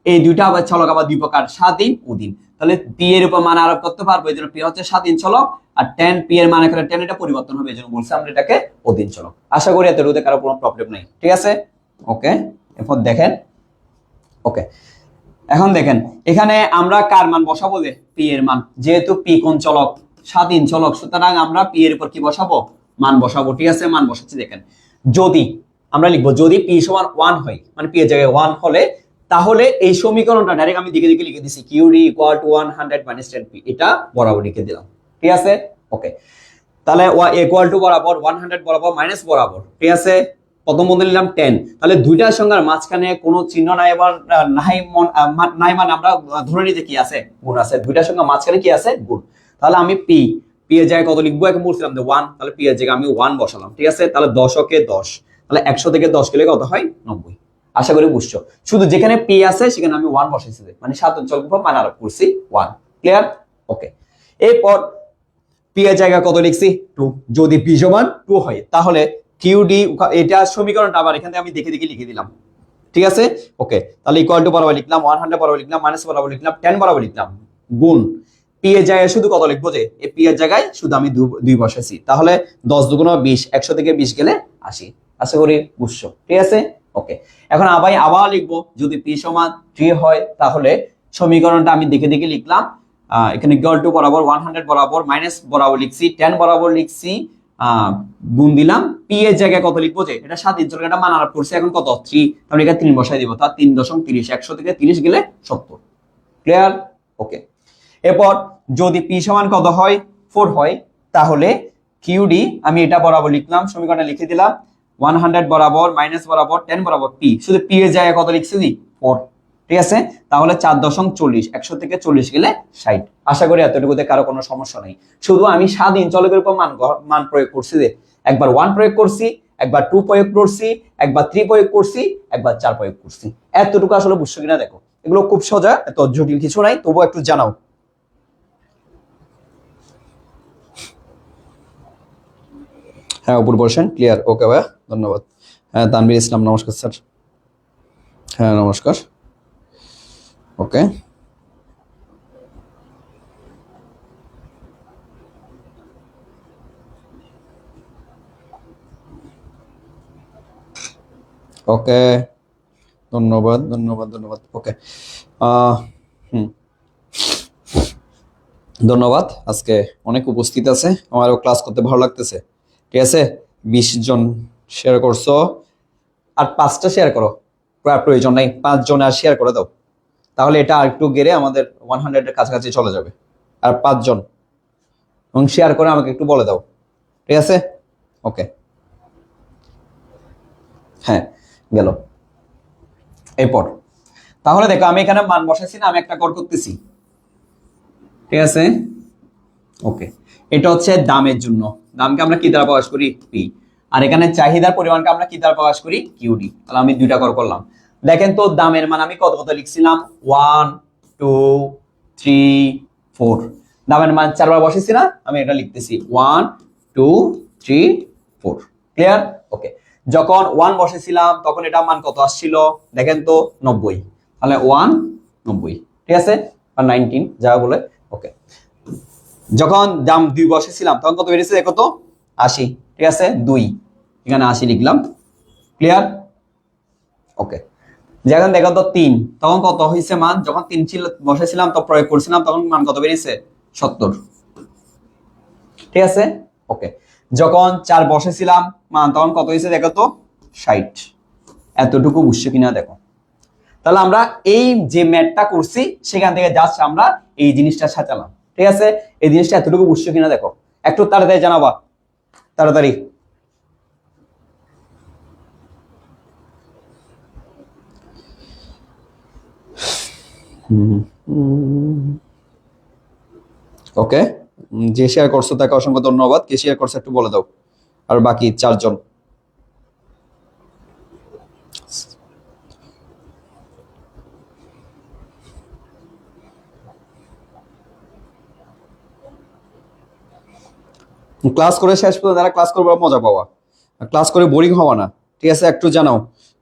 এই দুইটা আবার চলক আবার দুই প্রকার, স্বাধীন অধীন। তাহলে p এর উপর মান আরোপ করতে পারবো, এই জন্য p হচ্ছে স্বাধীন চলক, আর 10p এর মান এখানে 10 এটা পরিবর্তন হবে, এই জন্য বলছি আমরা এটাকে অধীন চলক। আশা করি এতটুকুতে কারো কোনো প্রবলেম নাই। ঠিক আছে, ওকে। এরপর দেখেন, ওকে, এখন দেখেন এখানে আমরা কার মান বসাবো, যে p এর মান, যেহেতু p কোন চলক, স্বাধীন চলক, সুতরাং আমরা p এর উপর কি বসাবো, মান বসাবো। ঠিক আছে, মান বসাচ্ছি। দেখেন যদি আমরা লিখবো যদি p সমান 1 হয়, মানে p এর জায়গায় 1 হলে, তাহলে এই সমীকরণটা ডাইরেক্ট আমি দিকে দিকে লিখে দিছি, qd equal to 100 minus 10p, এটা বরাবর লিখে দিলাম। ঠিক আছে, ওকে। তাহলে ইকুয়াল টু বরাবর 100 বরাবর মাইনাস বরাবর। ঠিক আছে, প্রথম বন্ধু নিলাম 10, তাহলে দুইটার সংখ্যার মাঝখানে কোনো চিহ্ন নাই, এবার নাই মানে আমরা ধরে নিতে কি আছে, গুণ আছে। দুইটার সংখ্যার মাঝখানে কি আছে, গুণ। তাহলে আমি p এর জায়গায় কত লিখবো, এখন বলছিলাম যে 1, তাহলে p এর জায়গায় আমি 1 বসালাম। ঠিক আছে, তাহলে 10 কে 10, তাহলে 100 থেকে 10 গেলে কত হয়, 90। আশা করি বুঝছো। শুধু যেখানে p আছে সেখানে আমি 1 বসাইছি, মানে সাধারণ চলক উপর মান আরোপ করছি 1। ক্লিয়ার, ওকে। এরপর p এর জায়গায় কত লিখছি, 2। যদি p সমান 2 হয়, তাহলে qd, এটা সমীকরণটা আবার এখানে আমি দেখে দেখে লিখে দিলাম। ঠিক আছে, ওকে। তাহলে ইকুয়াল টু বরাবর লিখলাম, 100 বরাবর লিখলাম, মাইনাস বরাবর লিখলাম, 10 বরাবর লিখলাম, গুণ p এর জায়গায় শুধু কত লিখবো, যে এই p এর জায়গায় শুধু আমি 2 বসাইছি। তাহলে 10 দুগুণ 20, 100 থেকে 20 গেলে 80। আশা করি বুঝছো। ঠিক আছে, ওকে। এখন আবার লিখবো, যদি p সমান 3 হয়, তাহলে সমীকরণটা আমি দেখে দেখে লিখলাম। এখানে ইকুয়াল টু বরাবর 100 বরাবর মাইনাস বরাবর লিখছি, 10 বরাবর লিখছি, গুণ দিলাম। p এর জায়গায় কত লিখবো, যে এটা স্বাধীন চলক, এটা মান আরোপ করছে, এখন কত 3, তাহলে এখানে 3 বসাই দিব, তার 3.30, 100 থেকে 30 গেলে 70। ক্লিয়ার, ওকে। এরপর যদি p সমান কত হয়, 4 হয়, তাহলে qd আমি এটা বরাবর লিখলাম, সমীকরণে লিখে দিলাম, 100 বরাবর মাইনাস বরাবর 10 বরাবর p, শুধু p এর জায়গায় কত লিখছি, 4। ঠিক আছে, তাহলে 4.40, 100 থেকে 40 গেলে 60। আশা করি এতটুকুতে কারো কোনো সমস্যা নেই। শুধু আমি স্বাধীন চলকের উপর মান প্রয়োগ করছি, যে একবার 1 প্রয়োগ করছি, একবার 2 প্রয়োগ করছি, একবার 3 প্রয়োগ করছি, একবার 4 প্রয়োগ করছি। এতটুকু আসলে বুঝছো কিনা দেখো, এগুলো খুব সোজা, এত জটিল কিছু নাই, তবুও একটু জানাও। হ্যাঁ, উপর বলছেন, ক্লিয়ার, ওকে ভাইয়া, ধন্যবাদ। হ্যাঁ, তানভীর ইসলাম, নমস্কার স্যার। হ্যাঁ, নমস্কার, ওকে। ওকে, ধন্যবাদ ধন্যবাদ ধন্যবাদ, ওকে। ধন্যবাদ, আজকে অনেক উপস্থিত আছে, আমারও ক্লাস করতে ভালো লাগতেছে। ঠিক আছে, 20 জন শেয়ার করছো, আর 5টা শেয়ার করো, প্রয়োজন নাই, 5 জন আর শেয়ার করে দাও, তাহলে এটা আর একটু গেড়ে আমাদের 100 এর কাছাকাছি চলে যাবে। আর 5 জন, এবং শেয়ার করে আমাকে একটু বলে দাও। ঠিক আছে, ওকে। হ্যাঁ, গেল। এরপর তাহলে দেখো, আমি এখানে মান বসাইছি না, আমি একটা গড় করতেছি। ঠিক আছে, ওকে। এটা হচ্ছে দামের জন্য, দামকে আমরা কি দ্বারা প্রকাশ করি, p, আর এখানে চাহিদার পরিমাণকে আমরা কি দ্বারা প্রকাশ করি, qd। তাহলে আমি দুইটা গড় করলাম। দেখেন তো দামের মান আমি কত কত লিখছিলাম, 1 2 3 4, দামের মান 4 বার বসেছি না, আমি এটা লিখতেছি 1 2 3 4। ক্লিয়ার, ওকে। যখন 1 বসেছিলাম তখন এটা মান কত আসছিল, দেখেন তো 90, তাহলে 1 90। ঠিক আছে, আর 19 যা বলে, ওকে। যখন দাম 2 বসেছিলাম তখন কত বেরিয়েছে, দেখো তো 80। ঠিক আছে, 2, এখানে 80 লিখলাম। ক্লিয়ার, ওকে। যখন দেখো তো 3, তখন কত হয়েছে মান, যখন 3 ছিল বসেছিলাম তো প্রয়োগ করছিলাম, তখন মান কত বেরিয়েছে, 70। ঠিক আছে, ওকে। যখন 4 বসেছিলাম মান, তখন কত হয়েছে দেখো তো, 60। এতটুকু বুঝছো কিনা দেখো। তাহলে আমরা এই যে ম্যাথটা করছি সেখান থেকে জাস্ট আমরা এই জিনিসটা সাজালাম। ঠিক আছে, এই জিনিসটা এতটুকু বুঝছো কিনা দেখো, একটু তাড়াতাড়ি জানাবা, তাড়াতাড়ি। ওকে, যে শেয়ার করছো তাকে অসংখ্য ধন্যবাদ। কে শেয়ার করছো একটু বলে দাও, আর বাকি 4 জন। ক্লাস করে শেষ পর্যন্ত যারা ক্লাস করবে মজা পাওয়া, ক্লাস করে বোরিং হওয়া না, ঠিক আছে? একটু জানাও,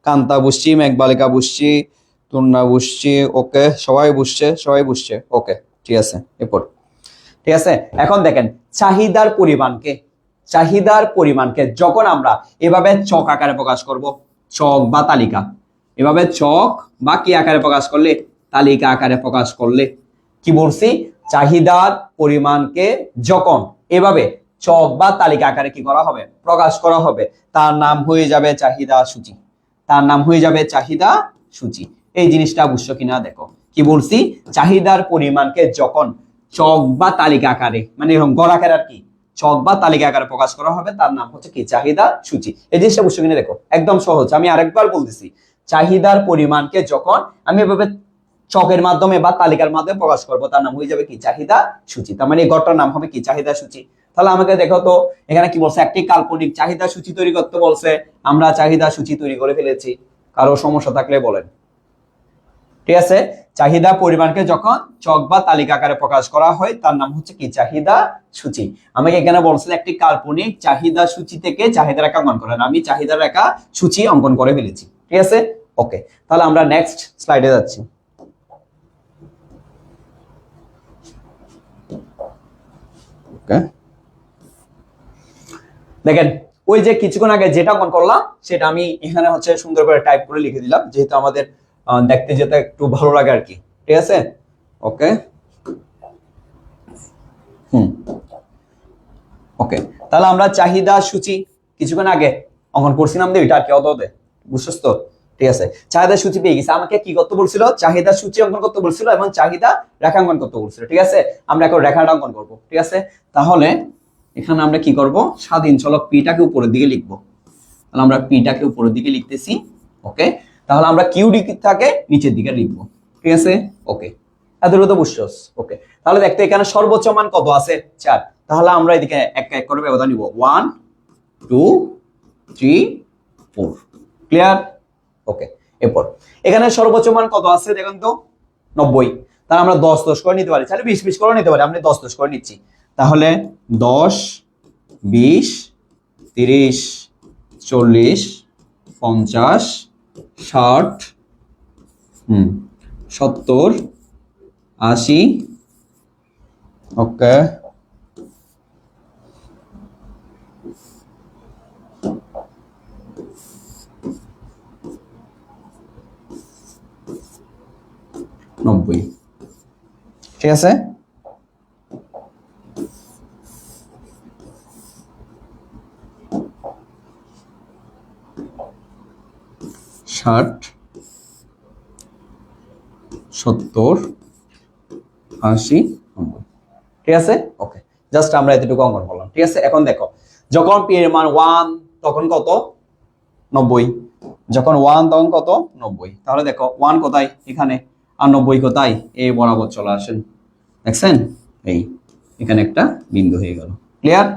কান্তা বুঝছি, মেঘবালিকা বুঝছি, তুন্না বুঝছি, ওকে, সবাই বুঝছে, ওকে, ঠিক আছে। এরপর ঠিক আছে, এখন দেখেন চাহিদার পরিমাণকে যখন আমরা এভাবে চক আকারে প্রকাশ করব, চক বা তালিকা, এভাবে চক বা কি আকারে প্রকাশ করলে, তালিকা আকারে প্রকাশ করলে, কি বলছি, চাহিদার পরিমাণকে যখন এভাবে চক বা তালিকা আকারে কি করা হবে, প্রকাশ করা হবে, তার নাম হয়ে যাবে চাহিদা সূচি, তার নাম হয়ে যাবে চাহিদা সূচি। এই জিনিসটা বুঝছো কিনা দেখো, কি বলছি, চাহিদার পরিমাণকে যখন চক বা তালিকা আকারে, মানে এরকম গড় আকারে আর কি, চক বা তালিকা আকারে প্রকাশ করা হবে, তার নাম হচ্ছে কি, চাহিদা সূচি। এই জিনিসটা বুঝছো কিনা দেখো, একদম সহজ। আমি আরেকবার বলতেছি, চাহিদার পরিমাণকে যখন আমি এভাবে চকের মাধ্যমে বা তালিকার মাধ্যমে প্রকাশ করবো, তার নাম হয়ে যাবে কি, চাহিদা সূচি। তার মানে এই গড়টার নাম হবে কি, চাহিদা সূচি। তাহলে আমাকে দেখো তো এখানে কি বলছে, একটি কাল্পনিক চাহিদা সূচি তৈরি করতে বলছে, আমরা চাহিদা সূচি তৈরি করে ফেলেছি। কারো সমস্যা থাকলে বলেন। ঠিক আছে, চাহিদা পরিমাণকে যখন চক বা তালিকা আকারে প্রকাশ করা হয়, তার নাম হচ্ছে কি, চাহিদা সূচি। আমাকে এখানে বলছিল একটি কাল্পনিক চাহিদা সূচি থেকে চাহিদা রেখা অঙ্কন করেন, আমি চাহিদা রেখা সূচি অঙ্কন করে ফেলেছি। ঠিক আছে, ওকে। তাহলে আমরা নেক্সট স্লাইডে যাচ্ছি। দেখেন, ওই যে কিছুক্ষণ আগে যেটা অঙ্কন করলাম, সেটা আমি এখানে হচ্ছে সুন্দর করে টাইপ করে লিখে দিলাম, যেহেতু আমাদের দেখতে যেতে একটু ভালো লাগে আর কি। ঠিক আছে, ওকে, ওকে। তাহলে আমরা চাহিদা সূচি কিছুক্ষণ আগে অঙ্কন করছিলাম, এটা আর কি অদে, বুঝছস তো? ঠিক আছে, চাহিদা সূচি পেয়ে গেছি। আমাকে কি করতে বলছিল, চাহিদা সূচি অঙ্কন করতে বলছিল এবং চাহিদা রেখা অঙ্কন করতে বলছিল। ঠিক আছে, আমরা এখন রেখাটা অঙ্কন করবো। ঠিক আছে, তাহলে এখানে আমরা কি করব, স্বাধীন চলক পিটাকে উপরের দিকে লিখবো। তাহলে আমরা পিটাকে উপরের দিকে লিখতেছি, ওকে। তাহলে আমরা কিউ ডিটাকে নিচের দিকে লিখবো। ঠিক আছে, ওকে, এতটুকু তো বুঝছস? ওকে। তাহলে দেখতে এখানে সর্বোচ্চ মান কত আছে, 4। তাহলে আমরা এদিকে এক এক করে ব্যবধান নিব, 1 2 3 4। ক্লিয়ার? ওকে। এরপর এখানে সর্বোচ্চ মান কত আছে দেখেন তো, 90। তাহলে আমরা 10 10 করে নিতে পারি, তাহলে 20 20 করে নিতে পারি, আমি 10 10 করে নিচ্ছি। তাহলে 10 20 30 40 50 60 70 80, ওকে, 90। ঠিক আছে, ষাট 70 80 90। ঠিক আছে, ওকে। জাস্ট আমরা এতটুকু অঙ্কন করলাম। ঠিক আছে, এখন দেখো, যখন পি এর মান 1 তখন কত, 90। যখন 1 তখন কত, 90। তাহলে দেখো 1 কোথায়, এখানে, আর 90 কোথায়, এই বরাবর চলে আসেন। দেখছেন, এই এখানে একটা বিন্দু হয়ে গেল। ক্লিয়ার?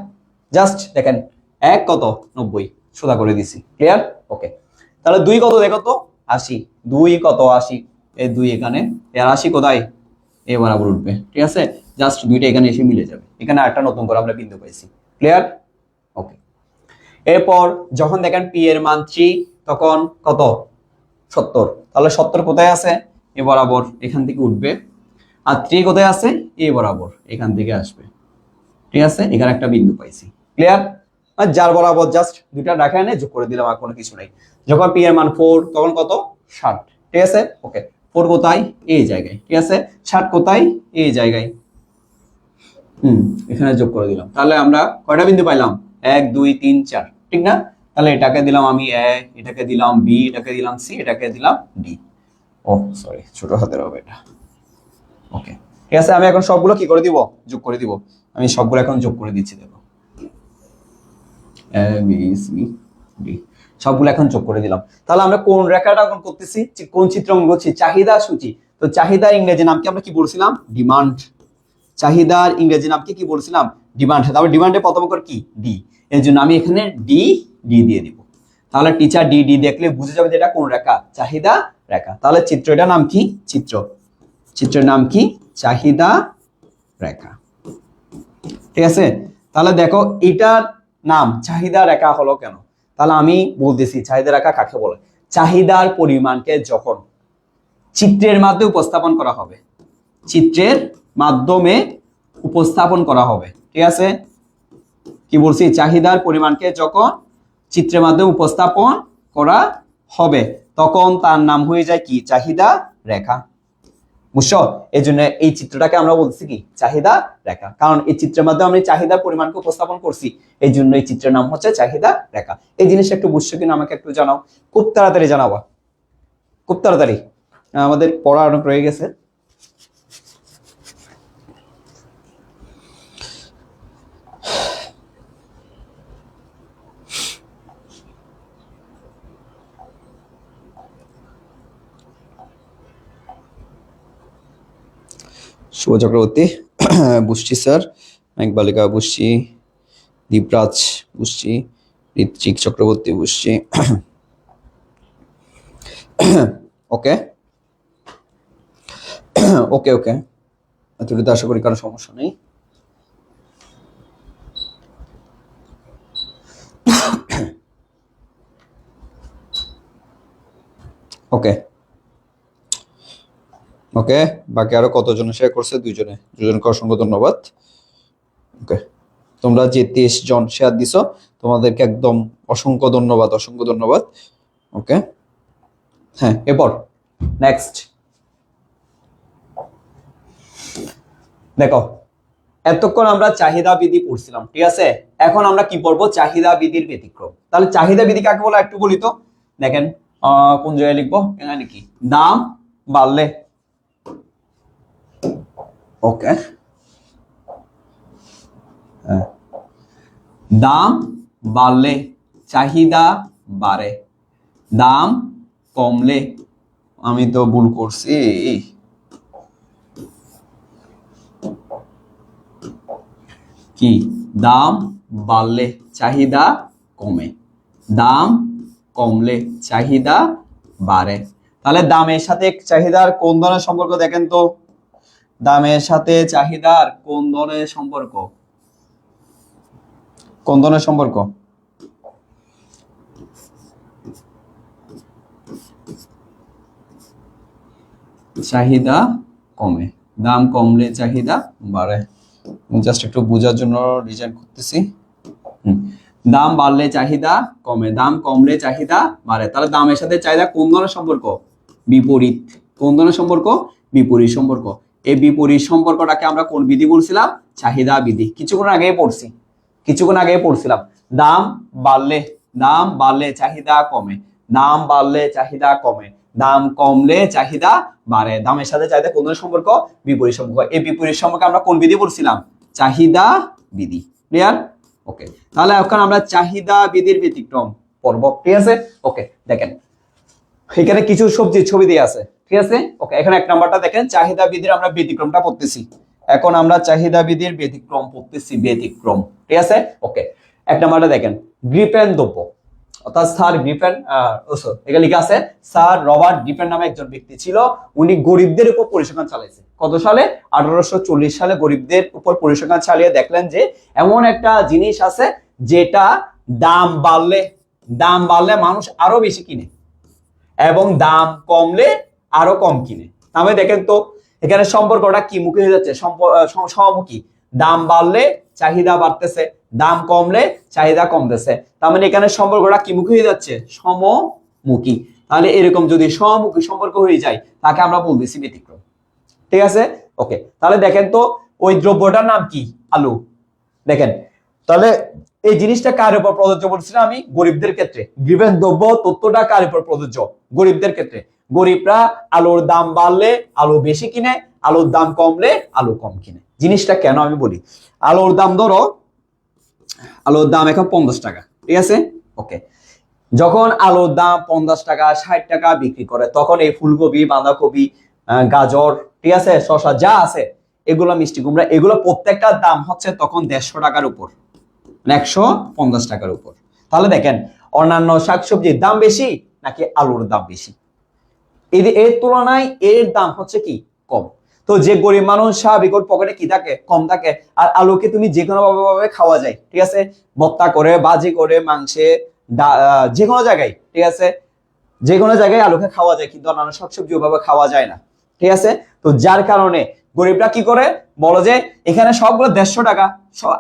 জাস্ট দেখেন, 1 কত, 90, সোজা করে দিছি। ক্লিয়ার? ওকে। তাহলে 2 কত দেখো তো, 80। 2 কত, 80, এই 2 এখানে, আর 80 কোথায়, এই বরাবর উঠবে। ঠিক আছে, জাস্ট দুইটা এখানে এসে মিলে যাবে। এখানে একটা নতুন করে আমরা বিন্দু পাইছি। ক্লিয়ার? ওকে। এরপর যখন দেখেন পি এর মান 3 তখন কত, 70। তাহলে 70 কোথায় আছে, এ বরাবর এখান থেকে উঠবে। আর 3 কোথায় আছে, এ বরাবর এখান থেকে আসবে। ঠিক আছে, এখানে একটা বিন্দু পাইছি। ক্লিয়ার? আর যার বরাবর জাস্ট দুইটা রেখা এনে যোগ করে দিলাম, আর কোনো কিছু নাই। যখন পি এর মান 4 তখন কত, 60। ঠিক আছে, ওকে। 4 কোথায়, এই জায়গায়। ঠিক আছে, 60 কোথায়, এই জায়গায়। এখানে যোগ করে দিলাম। তাহলে আমরা কয়টা বিন্দু পাইলাম, 1 2 3 4, ঠিক না? তাহলে এটাকে দিলাম আমি এ, এটাকে দিলাম বি, এটাকে দিলাম সি, এটাকে দিলাম ডি। ও সরি, ছোট হাতের হবে এটা। ওকে, ঠিক আছে, আমি এখন সবগুলো কি করে দিব, যোগ করে দিব। আমি সবগুলো এখন যোগ করে দিচ্ছি, দেখো, এ বি সি ডি, সবগুলো এখন যোগ করে দিলাম। তাহলে আমরা কোন রেখাটা এখন করতেছি, কোন চিত্র অঙ্কন করছি, চাহিদা সূচি। তো চাহিদার ইংরেজি নাম কি আমরা কি বলছিলাম, ডিমান্ড। চাহিদার ইংরেজি নাম কি বলছিলাম, ডিমান্ড। তারপর ডিমান্ডের প্রথম অক্ষর কি, ডি। এর জন্য আমি এখানে ডি ডি দিয়ে দিব। তাহলে টিচার ডি ডি দেখলে বুঝে যাবে যে এটা কোন রেখা, চাহিদা রেখা। তাহলে চিত্রটার নাম কি, চিত্রের নাম কি, চাহিদা রেখা। ঠিক আছে, তাহলে দেখো এটার নাম চাহিদা রেখা হলো কেন? তাহলে আমি বলতেছি চাহিদা রেখা কাকে বলে। চাহিদার পরিমাণকে যখন চিত্রের মাধ্যমে উপস্থাপন করা হবে, চিত্রের মাধ্যমে উপস্থাপন করা হবে, ঠিক আছে? কি বলছি? চাহিদার পরিমাণকে যখন চিত্রের মাধ্যমে উপস্থাপন করা হবে তখন তার নাম হয়ে যায় কি? চাহিদা রেখা। বুঝছো? এই জন্য এই চিত্রটাকে আমরা বলছি কি? চাহিদা রেখা। কারণ এই চিত্রের মাধ্যমে আমি চাহিদার পরিমাণকে উপস্থাপন করছি, এই জন্য এই চিত্রের নাম হচ্ছে চাহিদা রেখা। এই জিনিসটা একটু বুঝছো কিনা আমাকে একটু জানাও, খুব তাড়াতাড়ি জানাবা, খুব তাড়াতাড়ি। আমাদের পড়া অনেক রয়ে গেছে। শুভ চক্রবর্তী বুঝছি স্যার, মেঘবালিকা বুঝছি, দীপরাজ বুঝছি, ঋত্বিক চক্রবর্তী বুঝছি। ওকে ওকে ওকে, এতটুকু আশা করি কারো সমস্যা নেই। ওকে ওকে, বাকি আরো কতজন শেয়ার করছে? দুজনকে অসংখ্য ধন্যবাদ। ওকে, তোমরা যে 23 জন শেয়ার দিছো তোমাদেরকে একদম অসংখ্য ধন্যবাদ, অসংখ্য ধন্যবাদ। ওকে, হ্যাঁ, এরপর নেক্সট দেখো, এতক্ষণ আমরা চাহিদা বিধি পড়ছিলাম, ঠিক আছে? এখন আমরা কি পড়বো? চাহিদা বিধির ব্যতিক্রম। তাহলে চাহিদা বিধি কাকে বলে একটু বলি তো। দেখেন কোন জায়গায় লিখবো? এখানে কি? দাম বাড়লে, ওকে, দাম বাড়লে চাহিদা বাড়ে, দাম কমলে, আমি তো ভুল করছি, কি? দাম বাড়লে চাহিদা কমে, দাম কমলে চাহিদা বাড়ে। তাহলে দামের সাথে চাহিদার কোন ধরনের সম্পর্ক দেখেন তো? দামের সাথে চাহিদার কোন ধরনের সম্পর্ক? কোন ধরনের সম্পর্ক? চাহিদা কমে, দাম কমলে চাহিদা বাড়ে। জাস্ট একটু বোঝার জন্য ডিজাইন করতেছি। দাম বাড়লে চাহিদা কমে, দাম কমলে চাহিদা বাড়ে। তাহলে দামের সাথে চাহিদা কোন ধরনের সম্পর্ক? বিপরীত। কোন ধরনের সম্পর্ক? বিপরীত সম্পর্ক। এই বিপরীত সম্পর্কটাকে আমরা কোন বিধি বলছিলাম? চাহিদা বিধি। কিছুক্ষণ আগেই পড়ছিলাম। দাম বাড়লে চাহিদা কমে, দাম বাড়লে চাহিদা কমে, দাম কমলে চাহিদা বাড়ে। দামের সাথে চাহিদা কোন ধরনের সম্পর্ক? বিপরীত সম্পর্ক। এই বিপরীত সম্পর্কে আমরা কোন বিধি বলছিলাম? চাহিদা বিধি। ক্লিয়ার? ওকে, তাহলে এখন আমরা চাহিদা বিধির ব্যতিক্রম পড়ব, ঠিক আছে? ওকে, দেখেন এখানে কিছু সবজির ছবি দিয়ে আছে, ঠিক আছে? ওকে, এখানে এক নাম্বারটা দেখেন, চাহিদা বিধির আমরা ব্যতিক্রমটা পড়তেছি। এখন আমরা চাহিদা বিধির ব্যতিক্রম পড়তেছি, ব্যতিক্রম, ঠিক আছে? ওকে, এক নাম্বারটা দেখেন, গ্রিপেন দ্রব্য, অর্থাৎ স্যার গ্রিপেন, এখানে লেখা আছে স্যার রবার্ট গ্রিপেন নামে একজন ব্যক্তি ছিল। উনি গরিবদের উপর পরিসংখ্যান চালাইছে। কত সালে? 1840 সালে গরিবদের উপর পরিসংখ্যান চালিয়ে দেখলেন যে এমন একটা জিনিস আছে যেটা দাম বাড়লে মানুষ আরো বেশি কিনে এবং দাম কমলে আরো কম কিনে। তাহলে দেখেন তো এখানে সম্পর্কটা কি মুখী হয়ে যাচ্ছে? সমমুখী। দাম বাড়লে চাহিদা বাড়তেছে, দাম কমলে চাহিদা কমতেছে। তার মানে এখানে সম্পর্কটা কি মুখী হয়ে যাচ্ছে? সমমুখী। তাহলে এরকম যদি সমমুখী সম্পর্ক হয়ে যায় তাকে আমরা বলতেছি ব্যতিক্রম, ঠিক আছে? ওকে, তাহলে দেখেন তো ওই দ্রব্যটার নাম কি? আলু। দেখেন তাহলে এই জিনিসটা কার উপর প্রযোজ্য বলছিলাম আমি? গরিবদের ক্ষেত্রে। গ্রিপেন দ্রব্য তথ্যটা কার উপর প্রযোজ্য? গরিবদের ক্ষেত্রে। গরিবরা আলুর দাম বাড়লে আলু বেশি কিনে, আলুর দাম কমলে আলু কম কিনে। জিনিসটা কেন আমি বলি, আলুর দাম ধরো, আলুর দাম এখন 50 টাকা, ঠিক আছে? ওকে, যখন আলুর দাম 50 টাকা 60 টাকা বিক্রি করে তখন এই ফুলকপি, বাঁধাকপি, গাজর, ঠিক আছে, শসা যা আছে এগুলো, মিষ্টি কুমড়া, এগুলো প্রত্যেকটার দাম হচ্ছে তখন 150 টাকার উপর, 150 টাকার উপর। তাহলে দেখেন অন্যান্য শাকসবজির দাম বেশি নাকি আলুর দাম বেশি? এর তুলনায় এর দাম হচ্ছে কি? কম। তো যে গরিব মানুষ স্বাভাবিক ওর পকেটে কি থাকে, কম থাকে। আর আলুকে তুমি যে কোনো ভাবে খাওয়া যায়, ঠিক আছে, ভর্তা করে, ভাজি করে, মাংসে, যে কোনো জায়গায়, ঠিক আছে, যে কোনো জায়গায় আলুকে খাওয়া যায়, কিন্তু অন্যান্য শাকসবজি ওভাবে খাওয়া যায় না, ঠিক আছে। তো যার কারণে গরিবরা কি করে, বলো যে এখানে সবগুলো 150 টাকা,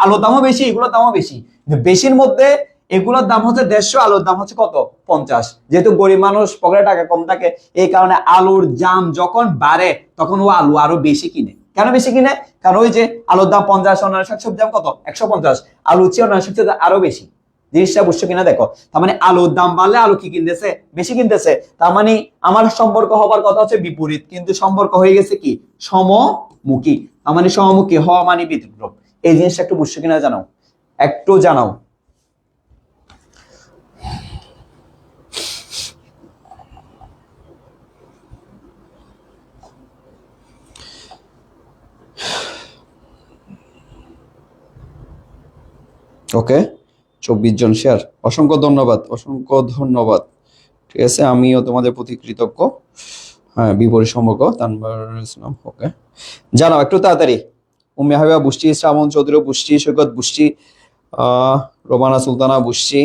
আলুর দামও বেশি, এগুলোর দামও বেশি, কিন্তু বেশির মধ্যে এগুলোর দাম হচ্ছে 150, আলুর দাম হচ্ছে কত, 50। যেহেতু গরিব মানুষ পকেটে টাকা কম থাকে, এই কারণে আলুর দাম যখন বাড়ে তখন ও আলু আরো বেশি কিনে। কেন বেশি কিনে? কারণ ওই যে আলুর দাম 50, অন্যান্য শাকসবজির দাম কত, 150, আলুর চেয়ে অন্যান্য শাকসবজি আরো বেশি। জিনিসটা বুঝছো কিনা দেখো। তার মানে আলুর দাম বাড়লে আলু কি কিনতেছে, বেশি কিনতেছে। তার মানে আমার সম্পর্ক হবার কথা হচ্ছে বিপরীত, কিন্তু সম্পর্ক হয়ে গেছে কি, সমমুখী। তার মানে সমমুখী হওয়া মানে ব্যতিক্রম। এই জিনিসটা একটু বুঝছো কিনা জানাও, একটু জানাও। ওকে, 24 জন শেয়ার, অসংখ্য ধন্যবাদ, অসংখ্য ধন্যবাদ। ঠিক আছে, আমিও তোমাদের প্রতি কৃতজ্ঞ। হ্যাঁ, বিপরীত সম্পর্ক, তানভীর ইসলাম। ওকে, জানাও একটু তাড়াতাড়ি। উম্মে হাবিবা বুঝছি, শ্রাবণ চৌধুরী বুঝছি, সৈকত বুঝছি, রোমানা সুলতানা বুঝছি,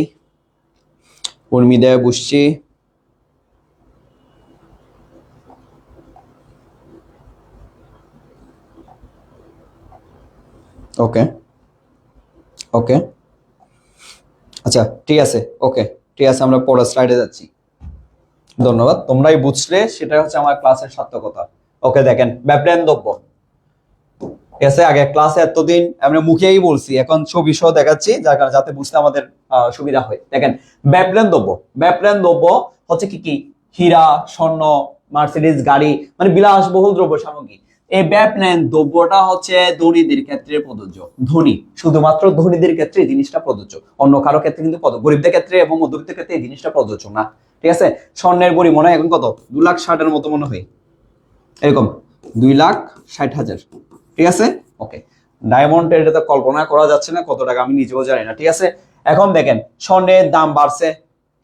উর্মিদা বুঝছি। ওকে ওকে, আচ্ছা ঠিক আছে, ওকে ঠিক আছে, আমরা পরের স্লাইডে যাচ্ছি। ধন্যবাদ, তোমরাই বুঝলে, সেটা হচ্ছে আমার ক্লাসের সার্থকতা। ওকে, দেখেন ব্যাপলেন দ্রব্য, ঠিক আছে, আগে ক্লাসে এতদিন আমরা মুখেই বলছি, এখন ছবি সহ দেখাচ্ছি, যার কারণে যাতে বুঝতে আমাদের সুবিধা হয়। দেখেন ব্যাপলেন দ্রব্য, ব্যাপলেন দ্রব্য হচ্ছে কি কি, হীরা, স্বর্ণ, মার্সিডিজ গাড়ি, মানে বিলাসবহুল দ্রব্য সামগ্রী। এই ব্যাপলেন দ্রব্যটা হচ্ছে ধনীদের ক্ষেত্রে প্রযোজ্য, ধনী, শুধুমাত্র ধনীদের ক্ষেত্রে এই জিনিসটা প্রযোজ্য, অন্য কারো ক্ষেত্রে কিন্তু গরিবদের ক্ষেত্রে এবং মধ্যবিত্তের ক্ষেত্রে এই জিনিসটা প্রযোজ্য না। ঠিক আছে, স্বর্ণের বড়ি মনে হয় এখন কত, 2,60,000 মতো মনে হয়, এরকম 2,60,000। ঠিক আছে, ওকে। ডায়মন্ডের এটা তো কল্পনা করা যাচ্ছে না কত টাকা, আমি নিজেও জানি না। ঠিক আছে, এখন দেখেন স্বর্ণের দাম বাড়ছে,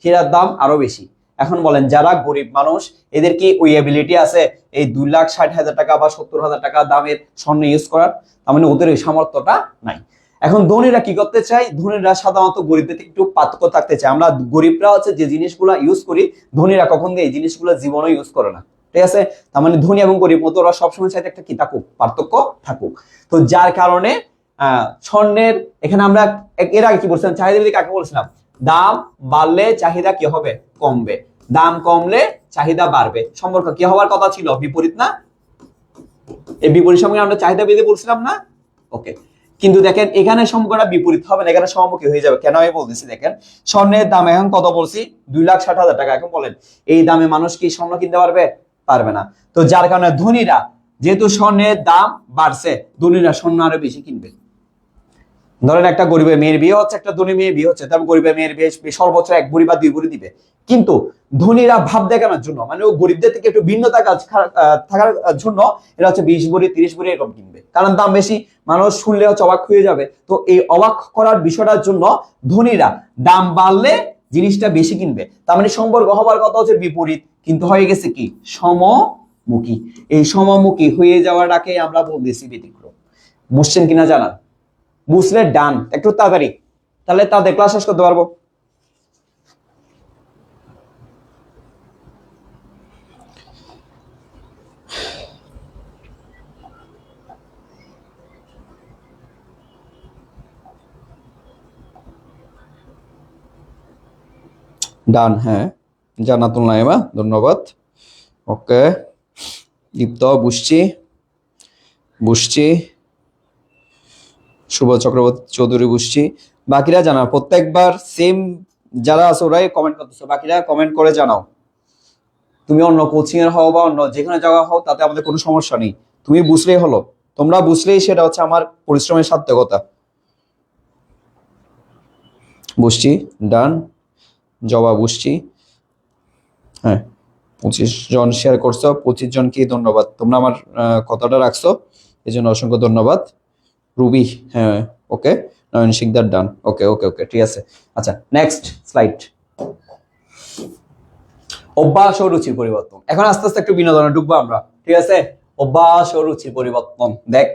হীরার দাম আরো বেশি। এখন বলেন যারা গরিব মানুষ, এদের কি ওই এবিলিটি আছে এই 2,60,000 টাকা বা 70,000 টাকা দামের স্বর্ণ ইউজ করার? তার মানে ওদের ওই সামর্থ্যটা নাই। এখন ধনীরা কি করতে চায়, ধনীরা সাধারণত গরিবদের থেকে একটু পার্থক্য থাকতে চায়। আমরা গরিবরা হচ্ছে যে জিনিসগুলো ইউজ করি, ধনীরা কখন দিয়ে এই জিনিসগুলো জীবনও ইউজ করে না। ঠিক আছে, তার মানে ধনী এবং গরিব মতো ওরা সবসময় চাইতে একটা কি থাকুক, পার্থক্য থাকুক। তো যার কারণে স্বর্ণের এখানে আমরা এর আগে কি বলছিলাম, চাহিদা বৃদ্ধি কাকে বলছিলাম, দাম বাড়লে চাহিদা কি হবে, কমবে, দাম কমলে চাহিদা বাড়বে। সম্পর্ক কি হওয়ার কথা ছিল, বিপরীত না? এই বিপরীত সঙ্গে আমরা চাহিদা বৃদ্ধি বলছিলাম না? ওকে, কিন্তু দেখেন এখানে সম্পর্কটা বিপরীত হবে না, এখানে সমমুখী হয়ে যাবে। কেন আমি বলতেছি, দেখেন স্বর্ণের দাম এখন কত বলছি, 2,60,000 টাকা। এখন বলেন এই দামে মানুষ কি স্বর্ণ কিনতে পারবে? পারবে না। তো যার কারণে ধনীরা, যেহেতু স্বর্ণের দাম বাড়ছে, ধনীরা স্বর্ণ আরো বেশি কিনবে। ধরেন একটা গরিবের মেয়ের বিয়ে হচ্ছে, একটা ধনী মেয়ের বিয়ে হচ্ছে, তারপর গরিবের মেয়ের বিয়ে সর্বোচ্চ 1 ভরি বা 2 ভরি দিবে। কিন্তু ধনীরা ভাব দেখানোর জন্য, মানে ও গরিবদের থেকে একটু ভিন্ন থাকার জন্য এরা হচ্ছে 20 ভরি 30 ভরি এরকম কিনবে, কারণ দাম বেশি, মানুষ শুনলে হচ্ছে অবাক হয়ে যাবে। তো এই অবাক করার বিষয়টার জন্য ধনীরা দাম বাড়লে জিনিসটা বেশি কিনবে। তার মানে সম্পর্ক হবার কথা হচ্ছে বিপরীত, কিন্তু হয়ে গেছে কি, সমমুখী। এই সমমুখী হয়ে যাওয়াটাকে আমরা বলতেছি ব্যতিক্রম। বুঝছেন কিনা জানান, বুঝলে ডান, একটু তাড়াতাড়ি, তাহলে তাদের ক্লাস শেষ করতে পারবো। ডান, হ্যাঁ, জান্নাতুল নাইমা ধন্যবাদ। ওকে, দীপ্ত বুঝছি, বুঝছি, শুভ চক্রবর্তী চৌধুরী বুঝছি। বাকিরা জানাও, প্রত্যেকবার সেম যারা আছে ওরাই কমেন্ট করতেছো, বাকিরা কমেন্ট করে জানাও। তুমি অন্য কোচিং এর হও বা অন্য যেখানে যাওয়া হও, তাতে আমাদের কোনো সমস্যা নেই, তুমি বুঝলেই হলো, তোমরা বুঝলেই সেটা হচ্ছে আমার পরিশ্রমের সার্থকতা। বুঝছি, ডান, জবা বুঝছি, হ্যাঁ 25 জন শেয়ার করছো, 25 জনকে ধন্যবাদ, তোমরা আমার কথাটা রাখছো, এই জন্য অসংখ্য ধন্যবাদ। রুবি, হ্যাঁ ওকে, নয়ন শিকদার, ডান, ওকে ওকে ওকে, ঠিক আছে। আচ্ছা, নেক্সট স্লাইড। অভ্যাস ও রুচির পরিবর্তন। এখন আস্তে আস্তে একটু বিনোদনে ঢুকবো আমরা, ঠিক আছে। অভ্যাস ও রুচির পরিবর্তন। দেখ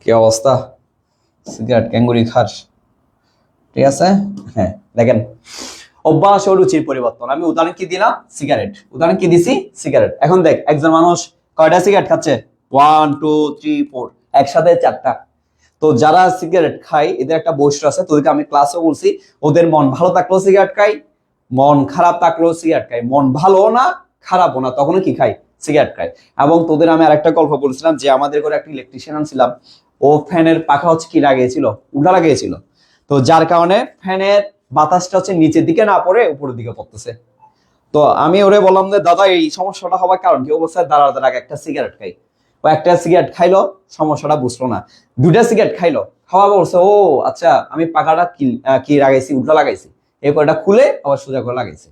কি অবস্থা, সিগারেট ক্যাঙ্গুরি খাস, ঠিক আছে? হ্যাঁ দেখেন, অভ্যাস ও রুচির পরিবর্তন। আমি উদাহরণ কি দিলাম? সিগারেট। উদাহরণ কি দিছি? সিগারেট। এখন দেখ একজন মানুষ কয়টা সিগারেট খাচ্ছে? 1 2 3 4, একসাথে 4টা। তো যারা সিগারেট খায় এদের একটা বৈশিষ্ট্য আছে, তোদেরকে আমি ক্লাসেও বলছি, ওদের মন ভালো থাকলেও সিগারেট খায়, মন খারাপ থাকলেও সিগারেট খায়, মন ভালো না খারাপও না তখনও কি খায়? সিগারেট খায়। এবং তোদের আমি আরেকটা গল্প বলছিলাম যে আমাদের ঘরে একটা ইলেকট্রিশিয়ান আনছিলাম, ও ফ্যানের পাখা হচ্ছে কি লাগিয়েছিল? উল্টা লাগিয়েছিল। তো যার কারণে ফ্যানের বাতাসটা হচ্ছে নিচের দিকে না পড়ে উপরের দিকে পড়তেছে। তো আমি ওরে বললাম যে দাদা এই সমস্যাটা হওয়ার কারণ কি? অবস্থায় দাঁড়াতে আগে একটা সিগারেট খাই। ও একটা সিগারেট খাইলো, সমস্যাটা বুঝলো না। 2টা সিগারেট খাইলো, খাওয়া বলছে ও আচ্ছা আমি পাখাটা কি লাগাইছি? উল্টা লাগাইছি। এরপর এটা খুলে আবার সোজা করে লাগাইছে।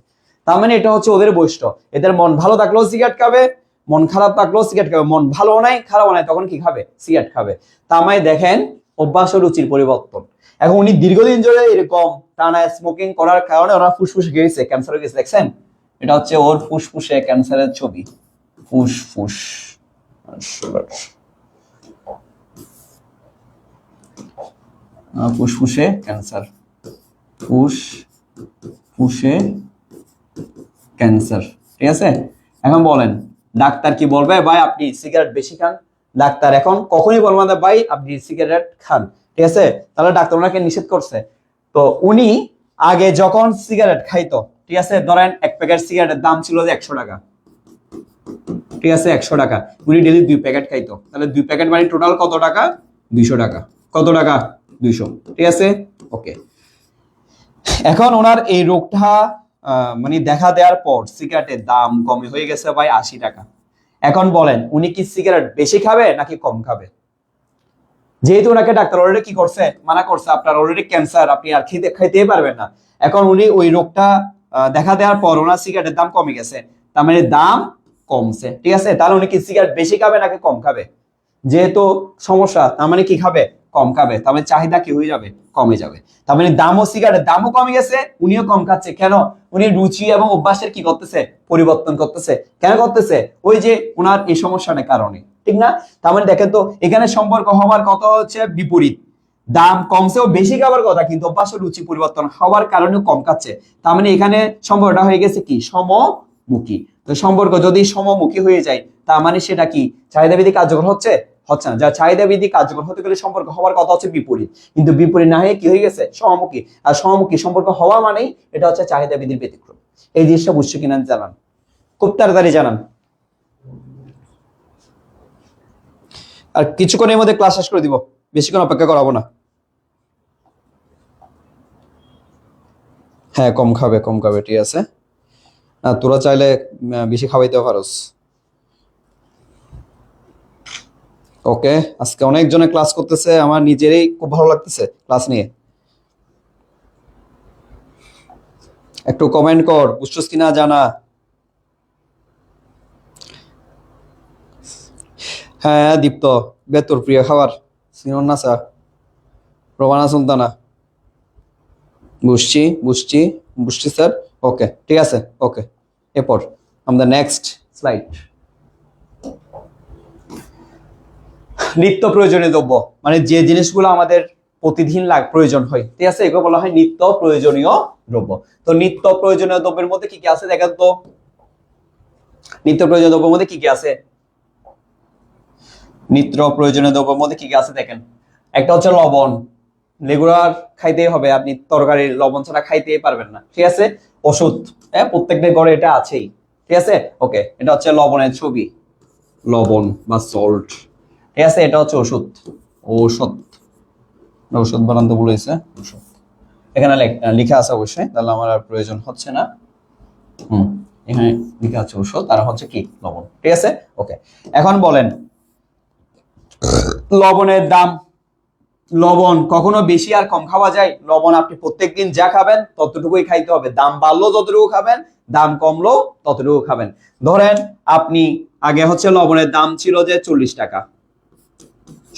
তার মানে এটা হচ্ছে ওদের বৈশিষ্ট্য। এদের মন ভালো থাকলেও সিগারেট খাবে, মন খারাপ থাকলেও সিগারেট খাবে, মন ভালো নাই খারাপ নাই তখন কি খাবে? সিগারেট খাবে। তার মানে দেখেন অভ্যাস ও রুচির পরিবর্তন। এখন উনি দীর্ঘদিন ধরে এরকম টানা স্মোকিং করার কারণে ওনার ফুসফুসে গেছে, ক্যান্সার হয়ে গেছে। দেখছেন, এটা হচ্ছে ওর ফুসফুসে ক্যান্সারের ছবি। ফুসফুস, ফুসফুসে ক্যান্সার, ফুসফুসে ক্যান্সার, ঠিক আছে? এখন বলেন ডাক্তার কি বলবে? ভাই আপনি সিগারেট বেশি খান। ডাক্তার এখন কখনই বলবে না ভাই আপনি সিগারেট খান, ঠিক আছে? তাহলে ডাক্তার ওনাকে নিষেধ করছে। তো উনি আগে যখন সিগারেট খাইতো, ঠিক আছে, ধরেন এক প্যাকেট সিগারেটের দাম ছিল যে 100 টাকা, ঠিক আছে, 100 টাকা। উনি ডেলি 2 প্যাকেট খাইতো, তাহলে 2 প্যাকেট মানে টোটাল কত টাকা? 200 টাকা। কত টাকা? 200, ঠিক আছে? ওকে। এখন ওনার এই রোগটা মানে দেখা দেওয়ার পর সিগারেটের দাম কমে হয়ে গেছে ভাই 80 টাকা। এখন বলেন উনি কি সিগারেট বেশি খাবে নাকি কম খাবে? যেহেতু ওনাকে ডাক্তার অলরেডি কি করছে? মানা করছে, আপনার অলরেডি ক্যান্সার, আপনি আর খাইতেই পারবেন না। এখন উনি ওই রোগটা দেখা দেওয়ার পর ওনার সিগারেটের দাম কমে গেছে, তার মানে দাম কমছে, ঠিক আছে? তাহলে উনি কি সিগারেট বেশি খাবে নাকি কম খাবে? যেহেতু সমস্যা, তার মানে কি খাবে? কম খাবে। তার মানে চাহিদা কি হয়ে যাবে? কমে যাবে। তার মানে দামও, সিগারেটের দামও কমে গেছে, উনিও কম খাচ্ছে। কেন? উনি রুচি এবং অভ্যাসের কি করতেছে? পরিবর্তন করতেছে। কেন করতেছে? ওই যে ওনার এই সমস্যার কারণে, ঠিক না? তার মানে দেখেন তো এখানে সম্পর্ক হওয়ার কথা হচ্ছে বিপরীত। দাম কমছেও বেশি খাবার কথা, কিন্তু অভ্যাস ও রুচি পরিবর্তন হওয়ার কারণে কম খাচ্ছে। তার মানে এখানে সম্পর্কটা হয়ে গেছে কি? সমমুখী। তো সম্পর্ক যদি সমমুখী হয়ে যায় তার মানে সেটা কি? চাহিদা ভিত্তিক কার্যকর হচ্ছে? হচ্ছে না। যা চাহিদা ভিত্তিক কার্যকর হতে গেলে সম্পর্ক হওয়ার কথা হচ্ছে বিপরীত, কিন্তু বিপরীত না হয়ে কি হয়ে গেছে? সমমুখী। আর সমমুখী সম্পর্ক হওয়া মানেই এটা হচ্ছে চাহিদা ভিত্তিক ব্যতিক্রম। এই জিনিসটা বুঝছো কিনা জানান, খুব তাড়াতাড়ি জানান। আর কিছুক্ষণের মধ্যে ক্লাস শেষ করে দিব, বেশিক্ষণ অপেক্ষা করাবো না। হ্যাঁ কম খাবে, কম খাবে, ঠিক আছে। না তোরা চাইলে বেশি খাওয়াইতে পারোস। ওকে, আজকে অনেকজনে ক্লাস করতেছে, আমার নিজেরই খুব ভালো লাগতেছে ক্লাস নিয়ে। একটু কমেন্ট কর, বুঝছস কিনা জানা। হ্যাঁ দীপ্ত, বে তোর প্রিয় খাবার সিনন না স্যার, রবানা সুলতানা। বুঝছি বুঝছি বুঝছি স্যার। ওকে ঠিক আছে, ওকে। এরপর আমাদের নেক্সট স্লাইড, নিত্য প্রয়োজনীয় দ্রব্য, মানে যে জিনিসগুলো আমাদের প্রতিদিন প্রয়োজন হয়, ঠিক আছে, এগুলো বলা হয় নিত্য প্রয়োজনীয় দ্রব্য। তো নিত্য প্রয়োজনীয় দ্রব্যের মধ্যে কি কি আছে দেখেন তো, নিত্য প্রয়োজনীয় দ্রব্যের মধ্যে কি কি আছে? নিত্য প্রয়োজনীয় দ্রব্যের মধ্যে কি কি আছে দেখেন। একটা হচ্ছে লবণ, রেগুলার খাইতেই হবে, আপনি তরকারির লবণ ছাড়া খাইতেই পারবেন না, ঠিক আছে। ওষুধ, হ্যাঁ প্রত্যেকটা ঘরে এটা আছেই, ঠিক আছে। ওকে, এটা হচ্ছে লবণের ছবি, লবণ বা সল্ট, ঠিক আছে। এটা হচ্ছে ওষুধ, ঔষধ, ঔষধ বানাতে বলেছে ওষুধ, এখানে লেখা আছে অবশ্যই, তাহলে আমার আর প্রয়োজন হচ্ছে না। এখানে লেখা আছে ওষুধ, আর হচ্ছে কি লবণ, ঠিক আছে। ওকে, এখন বলেন লবণের দাম, লবণ কখনো বেশি আর কম খাওয়া যায়? লবণ আপনি প্রত্যেকদিন যা খাবেন ততটুকুই খাইতে হবে, দাম বাড়লো যতটুকু খাবেন, দাম কমলো ততটুকু খাবেন। ধরেন আপনি আগে হচ্ছে লবণের দাম ছিল যে 40 টাকা,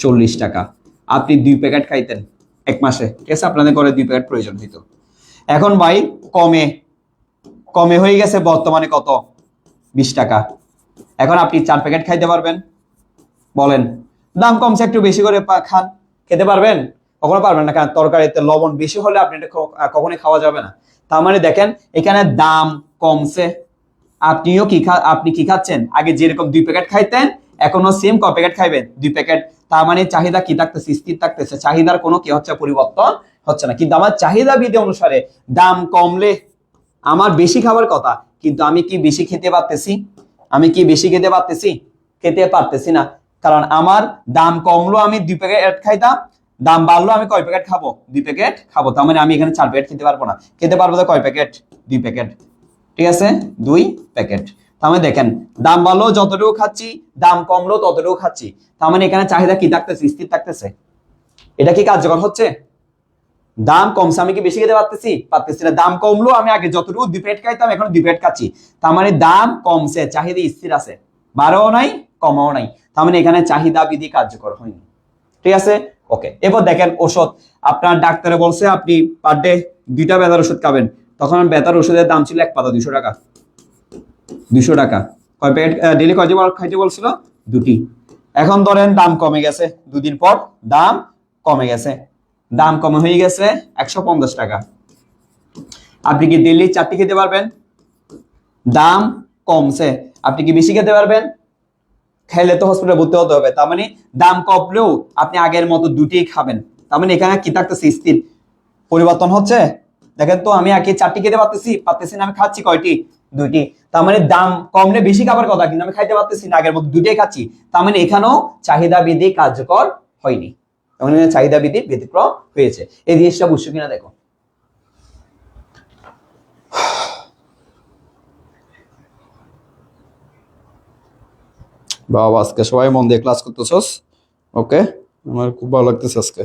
40 টাকা, আপনি 2 প্যাকেট খাইতেন এক মাসে, ঠিক আছে, আপনাদের ঘরে 2 প্যাকেট প্রয়োজন হইতো। এখন ভাই কমে কমে হয়ে গেছে বর্তমানে কত? 20 টাকা। এখন আপনি 4 প্যাকেট খাইতে পারবেন? বলেন। দাম কমছে, একটু বেশি করে খান, খেতে পারবেন? কখনো পারবেন না, কারণ তরকারিতে লবণ বেশি হলে আপনি এটা কখনোই খাওয়া যাবে না। তার মানে দেখেন এখানে দাম কমছে, আপনি কি খাচ্ছেন? আগে যেরকম 2 প্যাকেট খাইতেন এখনো সেম ক প্যাকেট খাইবেন? 2 প্যাকেট। তার মানে চাহিদা কি থাকতেছে? স্থির থাকতেছে, চাহিদার কোনো কি হচ্ছে? পরিবর্তন হচ্ছে না। কিন্তু আমার চাহিদা বিধি অনুসারে দাম কমলে আমার বেশি খাবার কথা, কিন্তু আমি কি বেশি খেতে পারতেছি? আমি কি বেশি খেতে পারতেছি? খেতে পারতেছি না, কারণ আমার দাম কমলো আমি 2 প্যাকেট খাইতাম, দাম বাড়লো আমি কয় প্যাকেট খাবো? 2 প্যাকেট খাবো। তার মানে আমি এখানে 4 প্যাকেট খেতে পারবো না। খেতে পারবো তো কয় প্যাকেট? 2 প্যাকেট। ঠিক আছে, 2 প্যাকেট। তার মানে দেখেন দাম বাড়লো যতটুকু খাচ্ছি, দাম কমলো ততটুকু খাচ্ছি। তার মানে এখানে চাহিদা কি থাকতেছে? স্থির থাকতেছে। এটা কি কার্যকর হচ্ছে? দাম কমছে, আমি কি বেশি খেতে পারতেছি? পারতেছি না। দাম কমলো, আমি আগে যতটুকু 2 প্যাকেট খাইতাম এখন 2 প্যাকেট খাচ্ছি। তার মানে দাম কমছে, চাহিদা স্থির আছে, বাড়াও নাই কমাও নাই। তার মানে এখানে চাহিদা বিধি কার্যকর হয়নি। ঠিক আছে, ওকে। এবার দেখেন ওষুধ, আপনার ডাক্তারে বলছে আপনি পার ডে 2টা ব্যথার ওষুধ খাবেন। তখন ব্যথার ওষুধের দাম ছিল 1 পাতা 200 টাকা। 200 টাকা। কয় প্যাকেট ডেইলি কয়টি খাইতে বলছিল? 2টি। এখন ধরেন দাম কমে গেছে, 2 দিন পর দাম কমে গেছে, দাম কমে হয়ে গেছে 150 টাকা। আপনি কি ডেইলি 4টি খেতে পারবেন? দাম কমছে, আপনি কি বেশি খেতে পারবেন? খাইলে তো হসপিটালে ভর্তি হতে হবে। তার মানে দাম কমলেও আপনি আগের মতো 2টিই খাবেন। তার মানে এখানে কি থাকতেছে? স্থির। পরিবর্তন হচ্ছে। দেখেন তো আমি আগে 4টি খেতে পারতেছি না, আমি খাচ্ছি কয়টি? 2টি। তার মানে দাম কমলে বেশি খাবার কথা, কিন্তু আমি খাইতে পারতেছি না, আগের মতো 2টাই খাচ্ছি। তার মানে এখানেও চাহিদা বিধি কার্যকর হয়নি, চাহিদা বিধি ব্যতিক্রম হয়েছে। এই জিনিসটা বুঝছো কিনা দেখো। বাবা আজকে সবাই মন দিয়ে ক্লাস করতেছস, ওকে, আমার খুব ভালো লাগতেছে আজকে।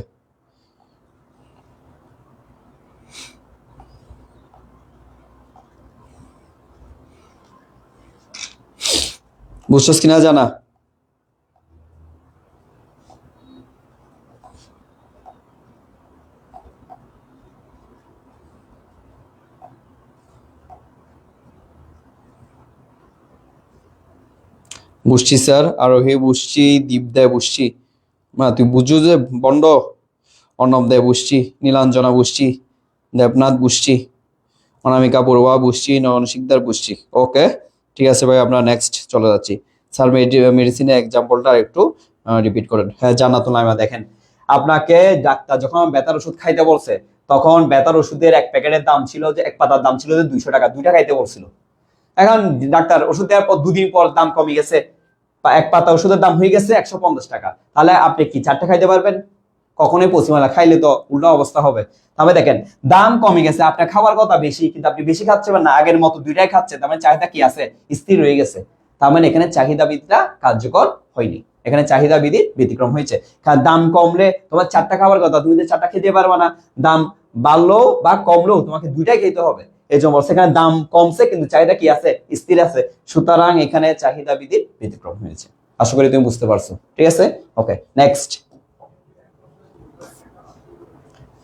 বুঝছস কিনা জানা? বুঝছি স্যার, আরোহী বুঝছি, দীপদায় বুঝছি। মা তুই বুঝছো যে বন্ড, অর্ণব দেয় বুঝছি, নীলাঞ্জনা বুঝছি, দেবনাথ বুঝছি, অনামিকা পড়ুয়া বুঝছি, নয়ন শিকদার বুঝছি। ওকে ঠিক আছে ভাই, আমরা নেক্সট চলে যাচ্ছি। স্যার মেডিসিনের এক্সাম্পলটা একটু রিপিট করেন। হ্যাঁ জান্নাতুল নাইমা, দেখেন আপনাকে ডাক্তার যখন ব্যথার ওষুধ খাইতে বলছে তখন ব্যথার ওষুধের 1 প্যাকেটের দাম ছিল যে 1 পাতার দাম ছিল যে 200 টাকা, 2টা খাইতে বলছিল। এখন ডাক্তার ওষুধ দেওয়ার পর 2 দিন পর দাম কমে গেছে, 1 পাতা ওষুধের দাম হয়ে গেছে 150 টাকা। তাহলে আপনি কি 4টা খাইতে পারবেন? কখনোই পশ্চিমালা, খাইলে তো উল্টা অবস্থা হবে। তবে দেখেন দাম কমে গেছে, আপনার খাবার কথা বেশি, কিন্তু আপনি বেশি খাচ্ছেন না, আগের মতো 2টাই খাচ্ছেন। তার মানে চাহিদা কি আছে? স্থির রয়ে গেছে। তার মানে এখানে চাহিদা বিধিটা কার্যকর হয়নি, এখানে চাহিদা বিধির ব্যতিক্রম হয়েছে। কারণ দাম কমলে তোমার 4টা খাবার কথা, তুমি তো 4টা খেতে পারবে না। দাম বাড়লো বা কমলেও তোমাকে 2টাই খেতে হবে। এই জন্য বলছে এখানে দাম কমছে কিন্তু চাহিদা কি আছে? স্থির আছে। সুতরাং এখানে চাহিদা বিধির ব্যতিক্রম হয়েছে। আশা করি তুমি বুঝতে পারছো। ঠিক আছে, ওকে নেক্সট।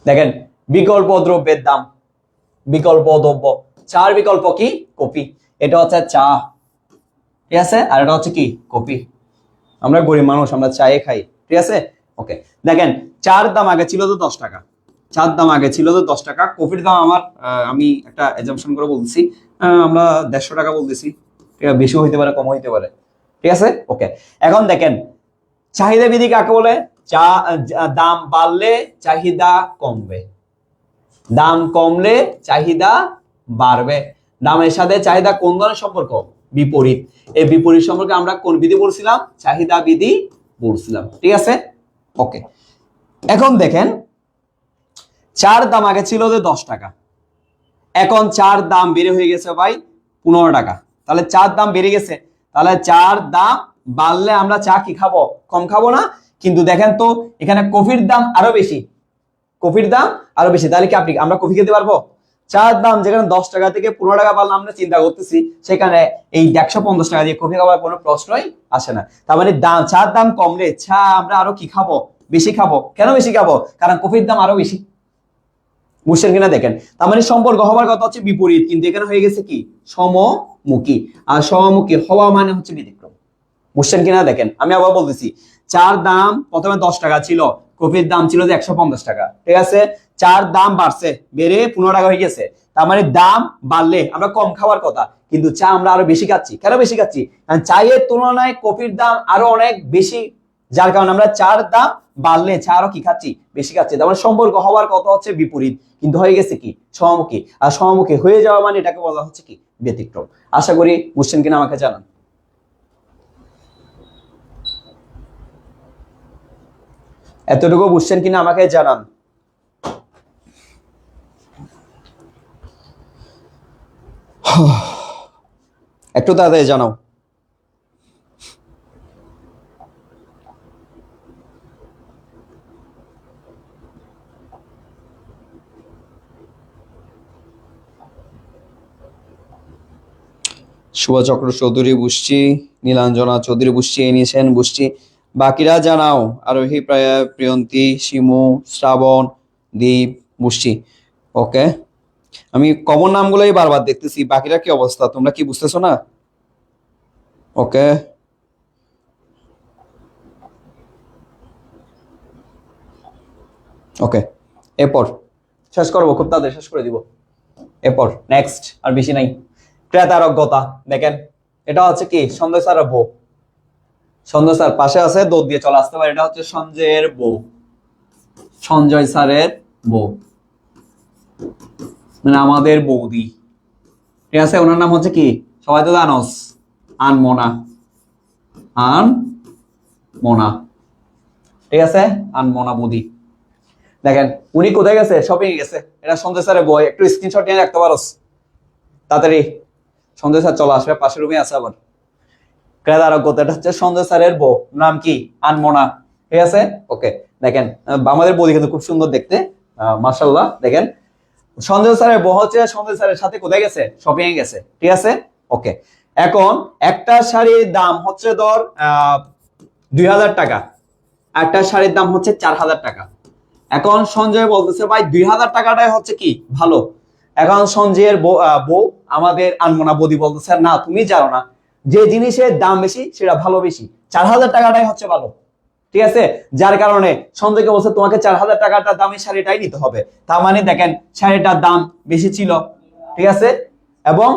দেখেন বিকল্প দ্রব্যের দাম, বিকল্প দ্রব্য, চার বিকল্প কি? কফি। এটা হচ্ছে চা, ঠিক আছে, আর এটা হচ্ছে কি? কফি। আমরা গরিব মানুষ, আমরা চায়ে খাই। ঠিক আছে, ওকে। দেখেন চার দাম আগে ছিল তো 10 টাকা, চার দাম আগে ছিল তো 10 টাকা। কফির দাম আমি একটা এজাম্পশন করে বলছি, আমরা 150 টাকা বলতেছি। ঠিক আছে, বেশি হইতে পারে কম হইতে পারে। ঠিক আছে, ওকে। এখন দেখেন চাহিদা বিধি কাকে বলে? দাম বাড়লে চাহিদা কমবে, দাম কমলে চাহিদা বাড়বে। দামের সাথে চাহিদা কোন ধরনের সম্পর্ক? বিপরীত। এই বিপরীত সম্পর্কে আমরা কোন বিধি পড়ছিলাম? চাহিদা বিধি পড়ছিলাম। ঠিক আছে, ওকে। এখন দেখেন চার দাম আগে ছিল যে 10 টাকা, এখন চার দাম বেড়ে হয়ে গেছে ভাই 15 টাকা। তাহলে চার দাম বেড়ে গেছে, তাহলে চার দাম বাড়লে আমরা চা কি খাবো? কম খাবো না? কিন্তু দেখেন তো এখানে কফির দাম আরো বেশি, কফির দাম আরো বেশি। তাহলে কি আমরা কফি খেতে পারবো? চার দাম যেখানে 10 টাকা থেকে 15 টাকা পারলাম আমরা চিন্তা করতেছি, সেখানে এই 150 টাকা দিয়ে কফি খাওয়ার কোনো প্রশ্নই আসে না। তার মানে চার দাম কমলে চা আমরা আরো কি খাবো? বেশি খাবো। কেন বেশি খাবো? কারণ কফির দাম আরো বেশি। বুঝছেন কিনা দেখেন, তার মানে সম্পর্ক হওয়ার কথা হচ্ছে বিপরীত, কিন্তু এখানে হয়ে গেছে কি? সমমুখী। আর সমমুখী হওয়া মানে হচ্ছে ব্যতিক্রম। বুঝছেন কিনা দেখেন, আমি আবার বলতেছি, চার দাম প্রথমে 10 টাকা ছিল, কপির দাম ছিল যে 150 টাকা, ঠিক আছে, চার দাম বাড়ছে, বেড়ে 15 টাকা হয়ে গেছে। তার মানে দাম বাড়লে আমরা কম খাওয়ার কথা, কিন্তু চা আমরা আরো বেশি খাচ্ছি। কেন বেশি খাচ্ছি? কারণ চায়ের তুলনায় কফির দাম আরো অনেক বেশি, যার কারণে আমরা চার দাম বাড়লে চা আরো কি খাচ্ছি, বেশি খাচ্ছি। তার মানে সম্পর্ক হওয়ার কথা হচ্ছে বিপরীত, কিন্তু হয়ে গেছে কি সমমুখী। আর সমমুখী হয়ে যাওয়া মানে এটাকে বলা হচ্ছে কি ব্যতিক্রম। আশা করি বুঝছেন কিনা আমাকে জানান। এতটুকু বুঝছেন কিনা আমাকে জানান। একটু তাড়াতাড়ি জানাও। শুভচক্র চৌধুরী বুঝছি, নীলাঞ্জনা চৌধুরী বুঝছি, এনেছেন বুঝছি, বাকিরা জানাও। আরোহী প্রিয়ন্তী, শিমু, শ্রাবণ, দীপ বুঝছি। ওকে, আমি কমন নামগুলোই বারবার দেখতেছি, বাকিরা কি অবস্থা, তোমরা কি বুঝতেছো না? ওকে, ওকে, এরপর শেষ করবো, খুব তাড়াতাড়ি শেষ করে দিব। এরপর নেক্সট আর বেশি নাই। ক্রেতারজ্ঞতা দেখেন, এটা হচ্ছে কি সঞ্জয় স্যারের বউ। সঞ্জয় স্যার পাশে আছে, দৌড় দিয়ে চলে আসতে পারে। এটা হচ্ছে সঞ্জয়ের বউ, সঞ্জয় স্যারের বউ, মানে আমাদের বৌদি, ঠিক আছে। ওনার নাম হচ্ছে কি সবাই তো জানোস, আনমোনা। আনমোনা, ঠিক আছে, আনমোনা বৌদি। দেখেন উনি কোথায় গেছে, শপিং এ গেছে। এটা সঞ্জয় স্যারের বই, একটু স্ক্রিনশট নিয়ে রাখতে পারোস তাড়াতাড়ি। সঞ্জয় স্যার চলে আসবে, পাশের রুমে আছে আবার। ক্রেতারজ্ঞতা, এটা হচ্ছে সঞ্জয় স্যারের বউ, নাম কি আনমোনা, ঠিক আছে। ওকে, দেখেন আমাদের বৌদি কিন্তু খুব সুন্দর দেখতে, মাশাআল্লাহ। দেখেন সঞ্জয় স্যারের বউ হচ্ছে সঞ্জয় স্যারের সাথে কোথায় গেছে, শপিং এ গেছে, ঠিক আছে। ওকে, এখন একটা শাড়ির দাম হচ্ছে ধর 2000 টাকা, একটা শাড়ির দাম হচ্ছে 4000 টাকা। এখন সঞ্জয় বলতেছে ভাই 2000 টাকাটাই হচ্ছে কি ভালো। এখন সঞ্জয়ের বউ আমাদের আনমোনা বৌদি বলতেছে না, তুমি জানো না, যে জিনিসের দাম বেশি সেটা ভালো বেশি, 4000 টাকাটাই হচ্ছে ভালো, ঠিক আছে। যার কারণে সঞ্জয়কে বলছে তোমাকে 4000 টাকাটা দামের শাড়িটাই নিতে হবে। তার মানে দেখেন শাড়িটার দাম বেশি ছিল, ঠিক আছে। এবং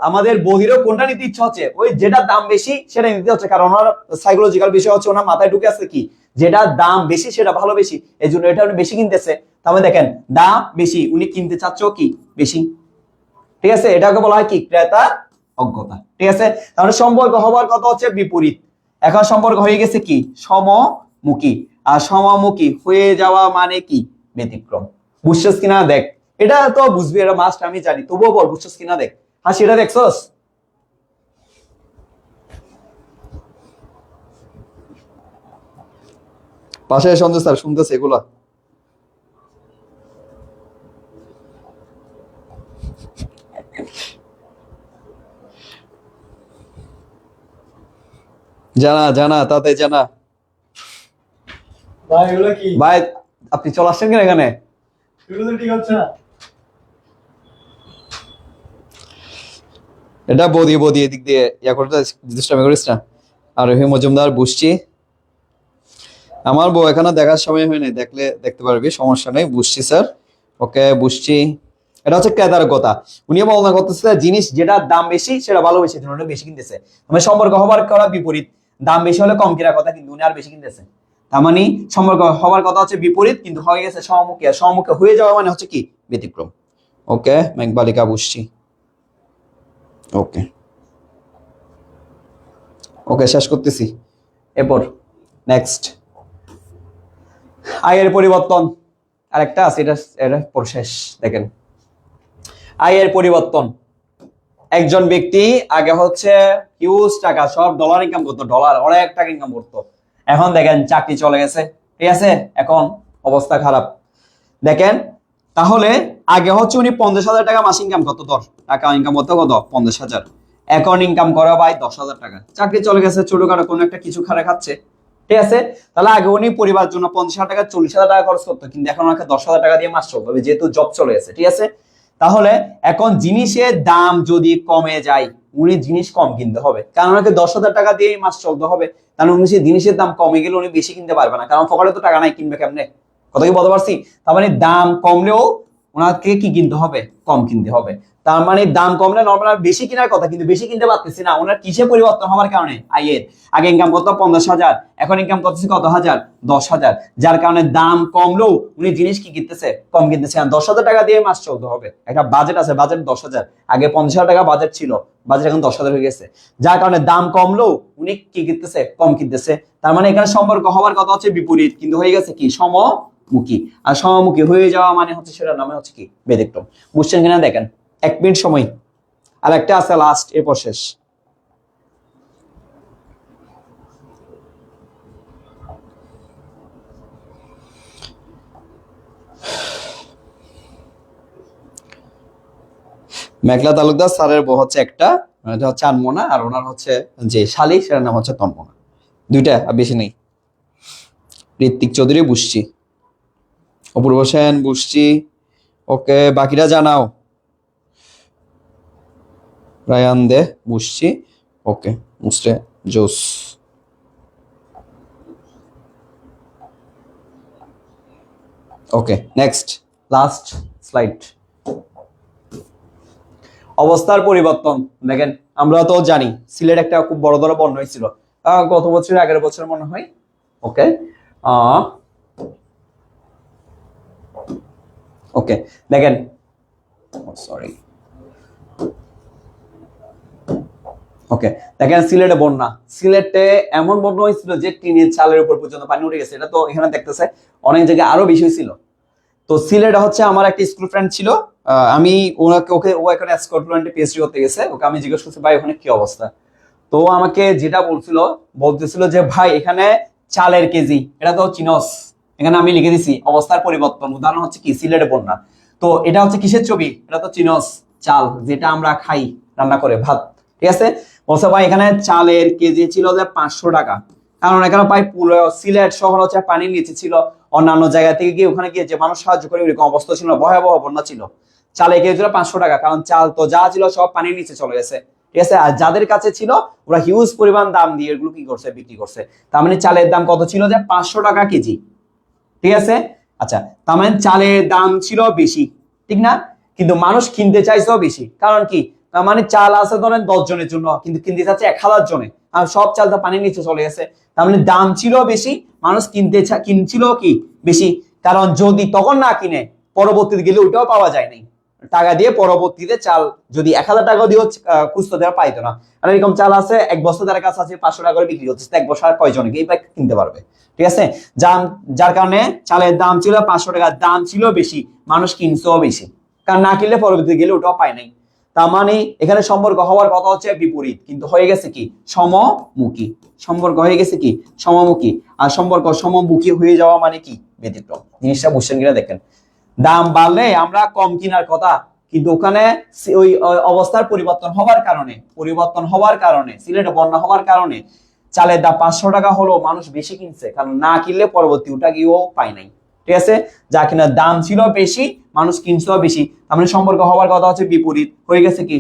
আমাদের বৌদিরও কোনটা নিতে ইচ্ছা হচ্ছে, ওই যেটা দাম বেশি সেটা নিতে হচ্ছে, কারণ ওনার সাইকোলজিক্যাল বিষয় হচ্ছে ওনার মাথায় ঢুকে আছে কি যেটা দাম বেশি সেটা ভালো বেশি, এই জন্য এটা উনি বেশি কিনতেছে। তাহলে দেখেন দাম বেশি, উনি কিনতে চাচ্ছ কি বেশি, ঠিক আছে। এটাকে বলা হয় কি ক্রেতা অজ্ঞতা, ঠিক আছে। তাহলে সম্পর্ক হওয়ার কথা হচ্ছে বিপরীত, এখন সম্পর্ক হয়ে গেছে কি সমমুখী। আর সমমুখী হয়ে যাওয়া মানে কি ব্যতিক্রম। বুঝছস কিনা দেখ, এটা তো বুঝবি, এটা মাস্ট আমি জানি, তবুও বল বুঝছস কিনা দেখ। হ্যাঁ সেটা দেখছস? পাশে সঞ্জয় স্যার শুনতেছে এগুলা। জানা জানা তাতে জানা। ভাই এগুলো কি ভাই আপনি চলে আসছেন কেন এখানে? এগুলো তো ঠিক হচ্ছে না। এটা বৌদি বৌদি এদিক দিয়ে ইয়া করতে দুষ্টামি করিস না। আর রহিম মজুমদার বুঝছি, আমার বউ এখানে দেখার সময় হয় নাই, দেখলে দেখতে পারবি, সমস্যা নেই। বুঝছি স্যার, ওকে বুঝছি। এটা হচ্ছে ক্রেতারজ্ঞতা, উনি বর্ণনা করতেছে জিনিস যেটা দাম বেশি সেটা ভালো বেশি, উনি বেশি কিনতেছে। মানে সম্পর্ক হবার করা বিপরীত, দাম বেশি হলে কম কেনার কথা, কিন্তু উনি আর বেশি কিনতেছে। তার মানে সম্পর্ক হবার কথা হচ্ছে বিপরীত, কিন্তু হয়ে গেছে সমমুখী। আর সমমুখী হয়ে যাওয়া মানে হচ্ছে কি ব্যতিক্রম। ওকে মেঘবালিকা বুঝছি। ওকে, ওকে শেষ করতেছি। এরপর নেক্সট আয়ের পরিবর্তন, আরেকটা আছে, এটা পর শেষ। দেখেন আয়ের পরিবর্তন, একজন ব্যক্তি আগে হচ্ছে হিউজ টাকা, সব ডলার ইনকাম করতো, ডলার অনেক টাকা ইনকাম করতো। এখন দেখেন চাকরি চলে গেছে, ঠিক আছে, এখন অবস্থা খারাপ। দেখেন তাহলে আগে হচ্ছে উনি 50,000 টাকা মাস ইনকাম করতো, টাকা ইনকাম করতো কত 50,000, এখন ইনকাম করা ভাই 10,000 টাকা। চাকরি চলে গেছে, ছোটখাটো কোনো একটা কিছু খারা খাচ্ছে, ঠিক আছে। তাহলে আগে উনি পরিবার জন্য 50,000 টাকা 40,000 টাকা খরচ করতো, কিন্তু এখন ওনাকে 10,000 টাকা দিয়ে মাস চলতে হবে, যেহেতু জব চলে গেছে, ঠিক আছে। তাহলে এখন জিনিসের দাম যদি কমে যায়, উনি জিনিস কম কিনতে হবে, কারণ ওনাকে 10,000 টাকা দিয়ে মাস চলতে হবে। তাহলে উনি সেই জিনিসের দাম কমে গেলে উনি বেশি কিনতে পারবে না, কারণ পকেটে তো টাকা নাই, কিনবে কেমনে? কথা কি বলতে পারছি? তার মানে দাম কমলেও ওনাকে কি কিনতে হবে? কম কিনতে হবে। তার মানে দাম কমলে নর্মাল বেশি কেনার কথা, কিন্তু বেশি কিনতে পারতেছি না। ওনার কিসে পরিবর্তন হওয়ার কারণে? আয়ের। আগে ইনকাম করতো 50,000, এখন ইনকাম করতেছে কত হাজার? 10,000। যার কারণে দাম কমলেও উনি জিনিস কি কিনতেছে? কম কিনতেছে। 10,000 টাকা দিয়ে মাস চলতে হবে, একটা বাজেট আছে, বাজেট 10,000। আগে 50,000 টাকা বাজেট ছিল, বাজেট এখন 10,000 হয়ে গেছে। যার কারণে দাম কমলেও উনি কি কিনতেছে? কম কিনতেছে। তার মানে এখানে সম্পর্ক হওয়ার কথা হচ্ছে বিপরীত, কিন্তু হয়ে গেছে কি? সমমুখী। আর সমমুখী হয়ে যাওয়া মানে হচ্ছে সেটার নামে হচ্ছে কি? ব্যতিক্রম। বুঝছেন কিনা দেখেন। 1 মিনিট সময়, আর একটা আছে লাস্ট, এরপর শেষ। মেঘলা তালুকদার স্যারের বউ হচ্ছে একটা, এটা হচ্ছে আনমোনা, আর ওনার হচ্ছে যে শালী, সেটার নাম হচ্ছে তন্মনা। দুইটা, আর বেশি নেই। ঋত্বিক চৌধুরী বুঝছি, অপূর্ব সেন বুঝছি, ওকে। বাকিরা জানাও। রায়ান দে বুঝছি, ওকে। মুসরে জোস। ওকে, নেক্সট, লাস্ট স্লাইড। অবস্থার পরিবর্তন দেখেন, আমরা তো জানি সিলেট একটা খুব বড় ধরনের বন্যা হয়েছিল গত বছর, 11 বছর মনে হয়। ওকে, ওকে দেখেন, সরি, ওকে দেখেন, সিলেটে বন্যা। সিলেটে এমন বন্যা হয়েছিল যে টিনের চালের উপর পর্যন্ত পানি উঠে গেছে। এটা তো এখানে দেখতেছে, অনেক জায়গায় আরো বেশি হয়েছিল। তো সিলেটে হচ্ছে আমার একটা স্কুল ফ্রেন্ড ছিল, আমি ও এখানে স্কটল্যান্ডে পিএইচডি করতে গেছে। ওকে আমি জিজ্ঞেস করছি, ভাই ওখানে কি অবস্থা? তো আমাকে যেটা বলতেছিল যে ভাই এখানে চালের কেজি, এটা তো চিনস, এখানে আমি লিখে দিছি অবস্থার পরিবর্তন। উদাহরণ হচ্ছে কি? সিলেটে বন্যা। তো এটা হচ্ছে কিসের ছবি? এটা তো চিনস, চাল, যেটা আমরা খাই রান্না করে ভাত। ঠিক আছে, বলছে ভাই এখানে চালের কেজি ছিল যে 500 টাকা, কারণ এখানে প্রায় পুরো সিলেট শহর হচ্ছে পানির নিচে ছিল। অন্যান্য জায়গা থেকে গিয়ে ওখানে গিয়ে যে মানুষ সাহায্য করে, ওইরকম অবস্থা ছিল, ভয়াবহ বন্যা ছিল। চালের কেজি ছিল 500 টাকা, কারণ চাল তো যা ছিল সব পানির নিচে চলে গেছে। ঠিক আছে, আর যাদের কাছে ছিল ওরা হিউজ পরিমাণ দাম দিয়ে এগুলো কি করছে? বিক্রি করছে। তার মানে চালের দাম কত ছিল? যে 500 টাকা কেজি। ঠিক আছে, আচ্ছা, তার মানে চালের দাম ছিল বেশি, ঠিক না? কিন্তু মানুষ কিনতে চাইছেও বেশি, কারণ কি? তার মানে চাল আছে ধরেন 10 জনের জন্য, কিন্তু কিনতে চাচ্ছে 1000 জনে, আর সব চালটা পানির নিচে চলে গেছে। তার মানে দাম ছিল বেশি, মানুষ কিনছিল কি? বেশি। কারণ যদি তখন না কিনে পরবর্তীতে গেলে ওইটাও পাওয়া যায় নাই, টাকা দিয়ে পরবর্তীতে চাল যদি 1000 টাকা দিয়েও খুঁজতে দেওয়া পাইতো না। আর এরকম চাল আছে 1 বছর তার কাছে আছে 500 টাকা করে বিক্রি হচ্ছে, 1 বছর আর কয়জনে এই ব্যাগ কিনতে পারবে? ঠিক আছে, যার কারণে চালের দাম ছিল 500 টাকা, দাম ছিল বেশি, মানুষ কিনছেও বেশি, কারণ না কিনলে পরবর্তীতে গেলে ওটাও পায় নাই। তার মানে এখানে সম্পর্ক হওয়ার কথা হচ্ছে বিপরীত, কিন্তু হয়ে গেছে কি? সমমুখী। সম্পর্ক হয়ে গেছে কি? সমমুখী। আর সম্পর্ক সমমুখী হয়ে যাওয়া মানে কি? ব্যতিক্রম। জিনিসটা বুঝছেন কিনা দেখেন। দাম বাড়লে আমরা কম কেনার কথা, কিন্তু ওখানে ওই অবস্থার পরিবর্তন হওয়ার কারণে সিলেটে বন্যা হওয়ার কারণে চালের দাম 500 টাকা হলো, মানুষ বেশি কিনছে, কারণ না কিনলে পরবর্তী ওটা গিয়েও পায় নাই। ঠিক আছে, যা কিনা দাম ছিল বেশি, মানুষ কিনছেও বেশি। তার মানে সম্পর্ক হওয়ার কথা হচ্ছে বিপরীত, হয়ে গেছে কি?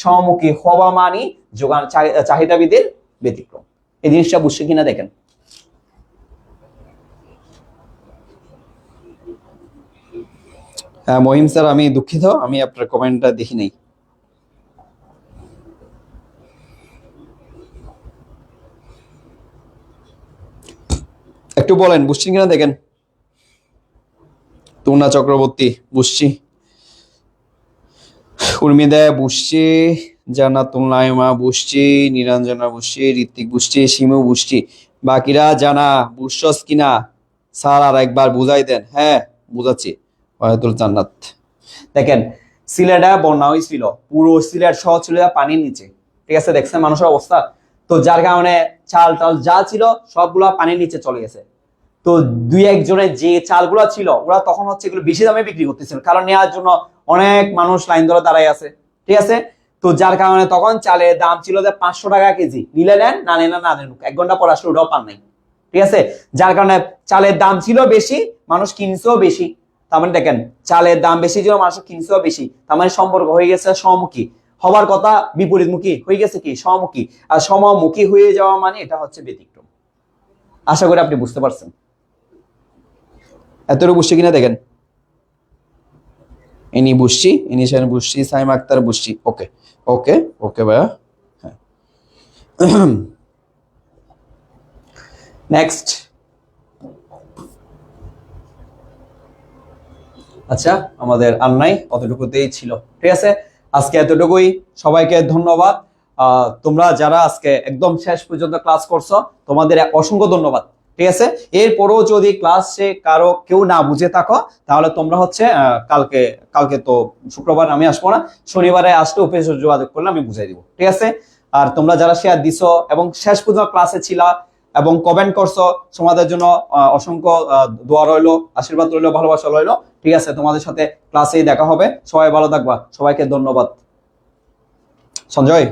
সমমুখী হওয়া মানে যোগান চাহিদাবিদের ব্যতিক্রম। এই জিনিসটা বুঝছে কিনা দেখেন। হ্যাঁ মহিম স্যার, আমি দুঃখিত, আমি আপনার কমেন্টটা দেখি নাই। একটু বলেন বুঝছেন কিনা দেখেন। তুনা চক্রবর্তী বুঝছি, উর্মিদা বুঝছি, জান্নাতুল নাইমা বুঝছি, নিরঞ্জনা বুঝছি, ঋত্বিক বুঝছি, শিমু বুঝছি। বাকিরা জানা বুঝছস কিনা? স্যার আর একবার বুঝাই দেন। হ্যাঁ বুঝাচ্ছি। ওয়াহিদুল জান্নাত, দেখেন সিলেটে বন্যা হয়েছিল, পুরো সিলেট শহর ছিল পানির নিচে। ঠিক আছে, দেখছেন মানুষের অবস্থা। তো যার কারণে চাল টাল যা ছিল সবগুলা পানির নিচে চলে গেছে। তো 2-1 জনের যে চালগুলো ছিল ওরা তখন হচ্ছে এগুলো বেশি দামে বিক্রি করতেছিল, কারণ নেওয়ার জন্য অনেক মানুষ লাইন ধরে দাঁড়ায় আছে। ঠিক আছে, তো যার কারণে তখন চালের দাম ছিল যে 500 টাকা কেজি। নিলে নেন, না নেন না নেন, 1 ঘন্টা পর আসলে ওটাও পান নাই। ঠিক আছে, যার কারণে চালের দাম ছিল বেশি, মানুষ কিনছেও বেশি। তার মানে দেখেন চালের দাম বেশি ছিল, মানুষ কিনছেও বেশি। তার মানে সম্পর্ক হয়ে গেছে সমমুখী। হবার কথা বিপরীতমুখী হয়ে গেছে কি সমমুখী, আর সমমুখী হয়ে যাওয়া মানে এটা হচ্ছে ব্যতিক্রম। আশা করি আপনি বুঝতে পারছেন। এতটুকু বুঝছি কিনা দেখেন, ইনি বুঝছি, ইনি সেখানে বুঝছি, সাইম আক্তার বুঝছি। ওকে ওকে ওকে ভাইয়া। হ্যাঁ, নেক্সট। আচ্ছা, আমাদের আর নাই, অতটুকুতেই ছিল। ঠিক আছে, আজকে এতটুকুই। সবাইকে ধন্যবাদ। তোমরা যারা আজকে একদম শেষ পর্যন্ত ক্লাস করছো, তোমাদের অসংখ্য ধন্যবাদ। ঠিক আছে, এরপরও যদি ক্লাসে কারো কেউ না বুঝে থাকো, তাহলে তোমরা হচ্ছে কালকে তো শুক্রবার আমি আসবো না, শনিবারে আসলে অফিসে যোগাযোগ করলে আমি বুঝাই দিব। ঠিক আছে, আর তোমরা যারা শেয়ার দিছো এবং শেষ পর্যন্ত ক্লাসে ছিলা এবং কমেন্ট করছো, তোমাদের জন্য অসংখ্য দোয়া রইলো, আশীর্বাদ রইলো, ভালোবাসা রইলো। ঠিক আছে, তোমাদের সাথে ক্লাসেই দেখা হবে। সবাই ভালো থাকবা, সবাইকে ধন্যবাদ। সঞ্জয়।